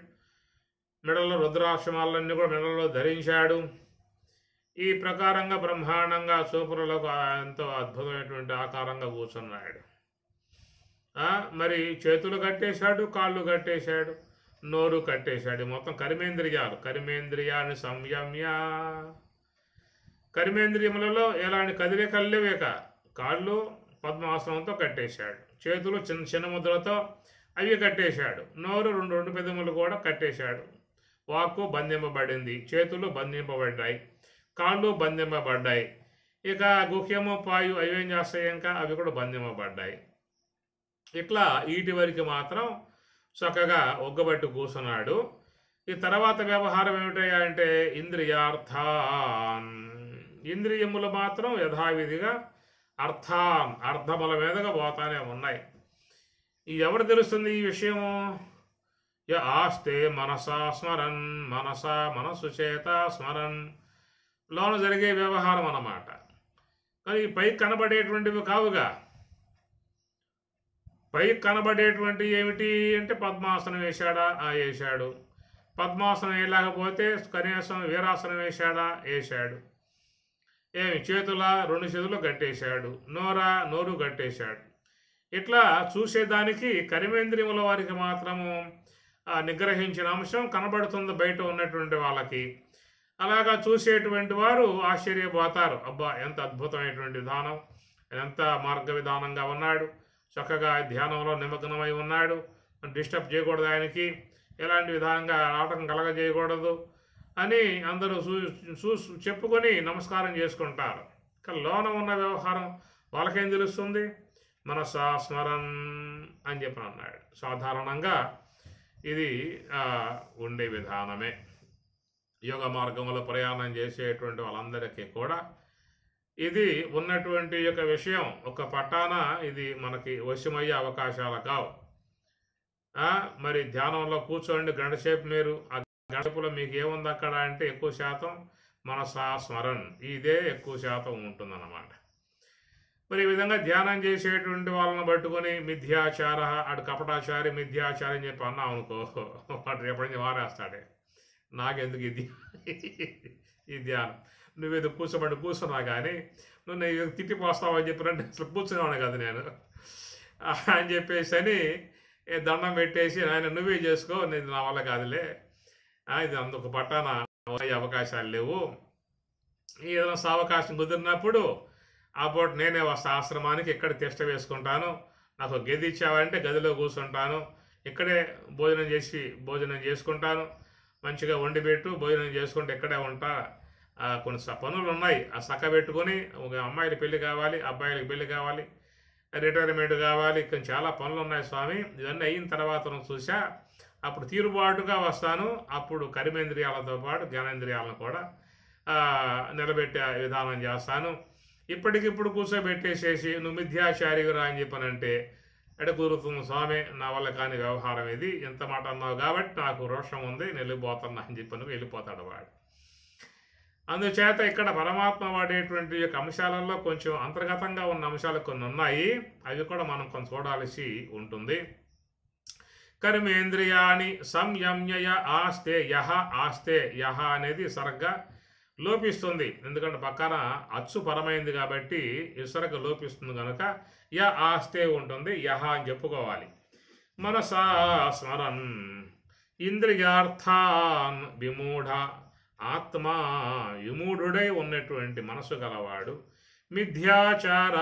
మెడలో రుద్రాక్షమాలన్నీ కూడా మెడలో ధరించాడు. ఈ ప్రకారంగా బ్రహ్మాండంగా సూపరులకు ఎంతో అద్భుతమైనటువంటి ఆకారంగా కూర్చున్నాడు. మరి చేతులు కట్టేశాడు, కాళ్ళు కట్టేశాడు, నోరు కట్టేశాడు. మొత్తం కర్మేంద్రియాన్ని సంయమ్య. కర్మేంద్రియములలో ఎలాంటి కదిలికలు లేవేక కాళ్ళు పద్మాసనంతో కట్టేశాడు, చేతులు చిన్న ముద్రతో అవి కట్టేశాడు, నోరు రెండు పెదములు కూడా కట్టేశాడు, వాక్కు బంధింపబడింది, చేతులు బంధింపబడ్డాయి, కాళ్ళు బంధింపబడ్డాయి. ఇక గుహ్యము పాయు అవేం చేస్తాయి, ఇంకా అవి కూడా బంధింపబడ్డాయి. ఇట్లా ఈటి వరకు మాత్రం చక్కగా ఒగ్గబట్టి కూర్చున్నాడు. ఈ తర్వాత వ్యవహారం ఏమిటయ్యా అంటే ఇంద్రియార్థాన్, ఇంద్రియములు మాత్రం యథావిధిగా అర్థముల మీదుగా పోతానే ఉన్నాయి. ఇది ఎవరు తెలుస్తుంది ఈ విషయము? ఆస్తే మనసా స్మరన్, మనస్సు చేత స్మరన్, లోన జరిగే వ్యవహారం అన్నమాట. కానీ పైకి కనబడేటువంటివి కావుగా. పైకి కనబడేటువంటి ఏమిటి అంటే పద్మాసనం వేశాడా? వేశాడు. పద్మాసనం వేయలేకపోతే కనీసం వీరాసనం వేశాడా? వేశాడు. చేతుల 2 చేతులు కట్టేశాడు. నోరు కట్టేశాడు. ఇట్లా చూసేదానికి కర్మేంద్రియముల వారికి మాత్రము నిగ్రహించిన అంశం కనబడుతుంది బయట ఉన్నటువంటి వాళ్ళకి. అలాగా చూసేటువంటి వారు ఆశ్చర్యపోతారు. అబ్బా, ఎంత అద్భుతమైనటువంటి విధానం, ఎంత మార్గ విధానంగా ఉన్నాడు, చక్కగా ధ్యానంలో నిమగ్నమై ఉన్నాడు, డిస్టర్బ్ చేయకూడదు, ఆయనకి ఎలాంటి విధానంగా ఆటంకం కలగజేయకూడదు అని అందరూ చెప్పుకొని నమస్కారం చేసుకుంటారు. కానీ లోన ఉన్న వ్యవహారం వాళ్ళకేం తెలుస్తుంది? మనసా స్మరన్ అని చెప్పి అన్నాడు. సాధారణంగా ఇది ఉండే విధానమే. యోగ మార్గంలో ప్రయాణం చేసేటువంటి వాళ్ళందరికీ కూడా ఇది ఉన్నటువంటి యొక్క విషయం. ఒక పట్టాన ఇది మనకి వశమయ్యే అవకాశాలు కావు. మరి ధ్యానంలో కూర్చోండి గంటసేపు, మీరు ఆ గంటసేపులో మీకు ఏముంది అక్కడ అంటే ఎక్కువ శాతం మనసా స్మరన్, ఇదే ఎక్కువ శాతం ఉంటుందన్నమాట. మరి ఈ విధంగా ధ్యానం చేసేటువంటి వాళ్ళని పట్టుకొని మిథ్యాచార, అటు కపటాచారి మిథ్యాచారి అని చెప్పి అన్నాం అనుకో, వాడు రేపటి నుంచి వారేస్తాడే. నాకెందుకు ఈ ధ్యానం, నువ్వేదో కూర్చున్నా కానీ నువ్వు తిట్టిపోస్తావు అని చెప్పినట్టు అసలు కూర్చున్నాను కదా నేను అని చెప్పేసి అని దండం పెట్టేసి, ఆయన నువ్వే చేసుకో, నేను నా వల్ల కాదులే, ఇది అందుకు పట్టాన అవకాశాలు లేవు, ఏదైనా సావకాశం కుదిరినప్పుడు అప్పుడు నేనే వస్తా ఆశ్రమానికి, ఇక్కడ తిష్ట వేసుకుంటాను, నాకు గది ఇచ్చావంటే గదిలో కూర్చుంటాను, ఇక్కడే భోజనం చేసుకుంటాను, మంచిగా వండి పెట్టు, భోజనం చేసుకుంటే ఇక్కడే ఉంటా, కొన్ని పనులు ఉన్నాయి ఆ చక్క పెట్టుకొని, ఒక అమ్మాయికి పెళ్లి కావాలి, అబ్బాయిలకి పెళ్లి కావాలి, రిటైర్మెంట్ కావాలి, కొన్ని చాలా పనులు ఉన్నాయి స్వామి, ఇవన్నీ అయిన తర్వాత చూసా అప్పుడు తీరుబాటుగా వస్తాను, అప్పుడు కర్మేంద్రియాలతో పాటు జ్ఞానేంద్రియాలను కూడా నిలబెట్టే విధానం చేస్తాను. ఇప్పటికిప్పుడు కూర్చోబెట్టేసేసి నువ్వు మిథ్యాచారివిరా అని చెప్పానంటే ఎడ కుదురుతుంది స్వామి, నా వల్ల కాని వ్యవహారం ఇది, ఎంత మాట అన్నావు కాబట్టి నాకు రోషం ఉంది, నేను వెళ్ళిపోతున్నా అని చెప్పి వెళ్ళిపోతాడు వాడు. అందుచేత ఇక్కడ పరమాత్మ వాడేటువంటి యొక్క అంశాలలో కొంచెం అంతర్గతంగా ఉన్న అంశాలు కొన్ని ఉన్నాయి, అవి కూడా మనం కొంచెం చూడాల్సి ఉంటుంది. కర్మేంద్రియాణి సంయమ్యయ ఆస్తే యహ అనేది సరిగ్గా లోపిస్తుంది, ఎందుకంటే పక్కన అచ్చు పరమైంది కాబట్టి ఇసరగ లోపిస్తుంది కనుక ఆస్తే ఉంటుంది, యహ అని చెప్పుకోవాలి. మనసా స్మరన్ ఇంద్రియార్థాన్ విమూఢ, ఆత్మ విమూఢుడై ఉన్నటువంటి మనసు గలవాడు, మిథ్యాచార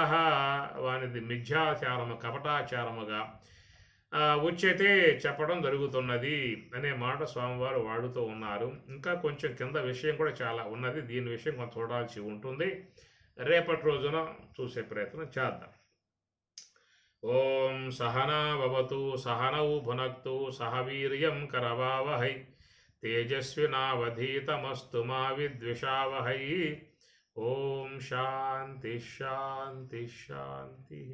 వానిది మిథ్యాచారము కపటాచారముగా ఉచ్యతే చెప్పడం జరుగుతున్నది అనే మాట స్వామివారు వాడుతూ ఉన్నారు. ఇంకా కొంచెం కింద విషయం కూడా చాలా ఉన్నది, దీని విషయం కొంచెం చూడాల్సి ఉంటుంది, రేపటి రోజున చూసే ప్రయత్నం చేద్దాం. ఓం సహనా భవతు సహనౌ భునక్తు సహ వీర్యం కరవావహై తేజస్వినావధీతమస్తు మా విద్విషావహై. ఓం శాంతి శాంతి శాంతి.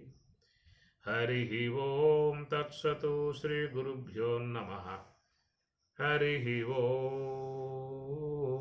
హరి ఓం తత్సతు. శ్రీ గురుభ్యో నమః. హరి ఓం.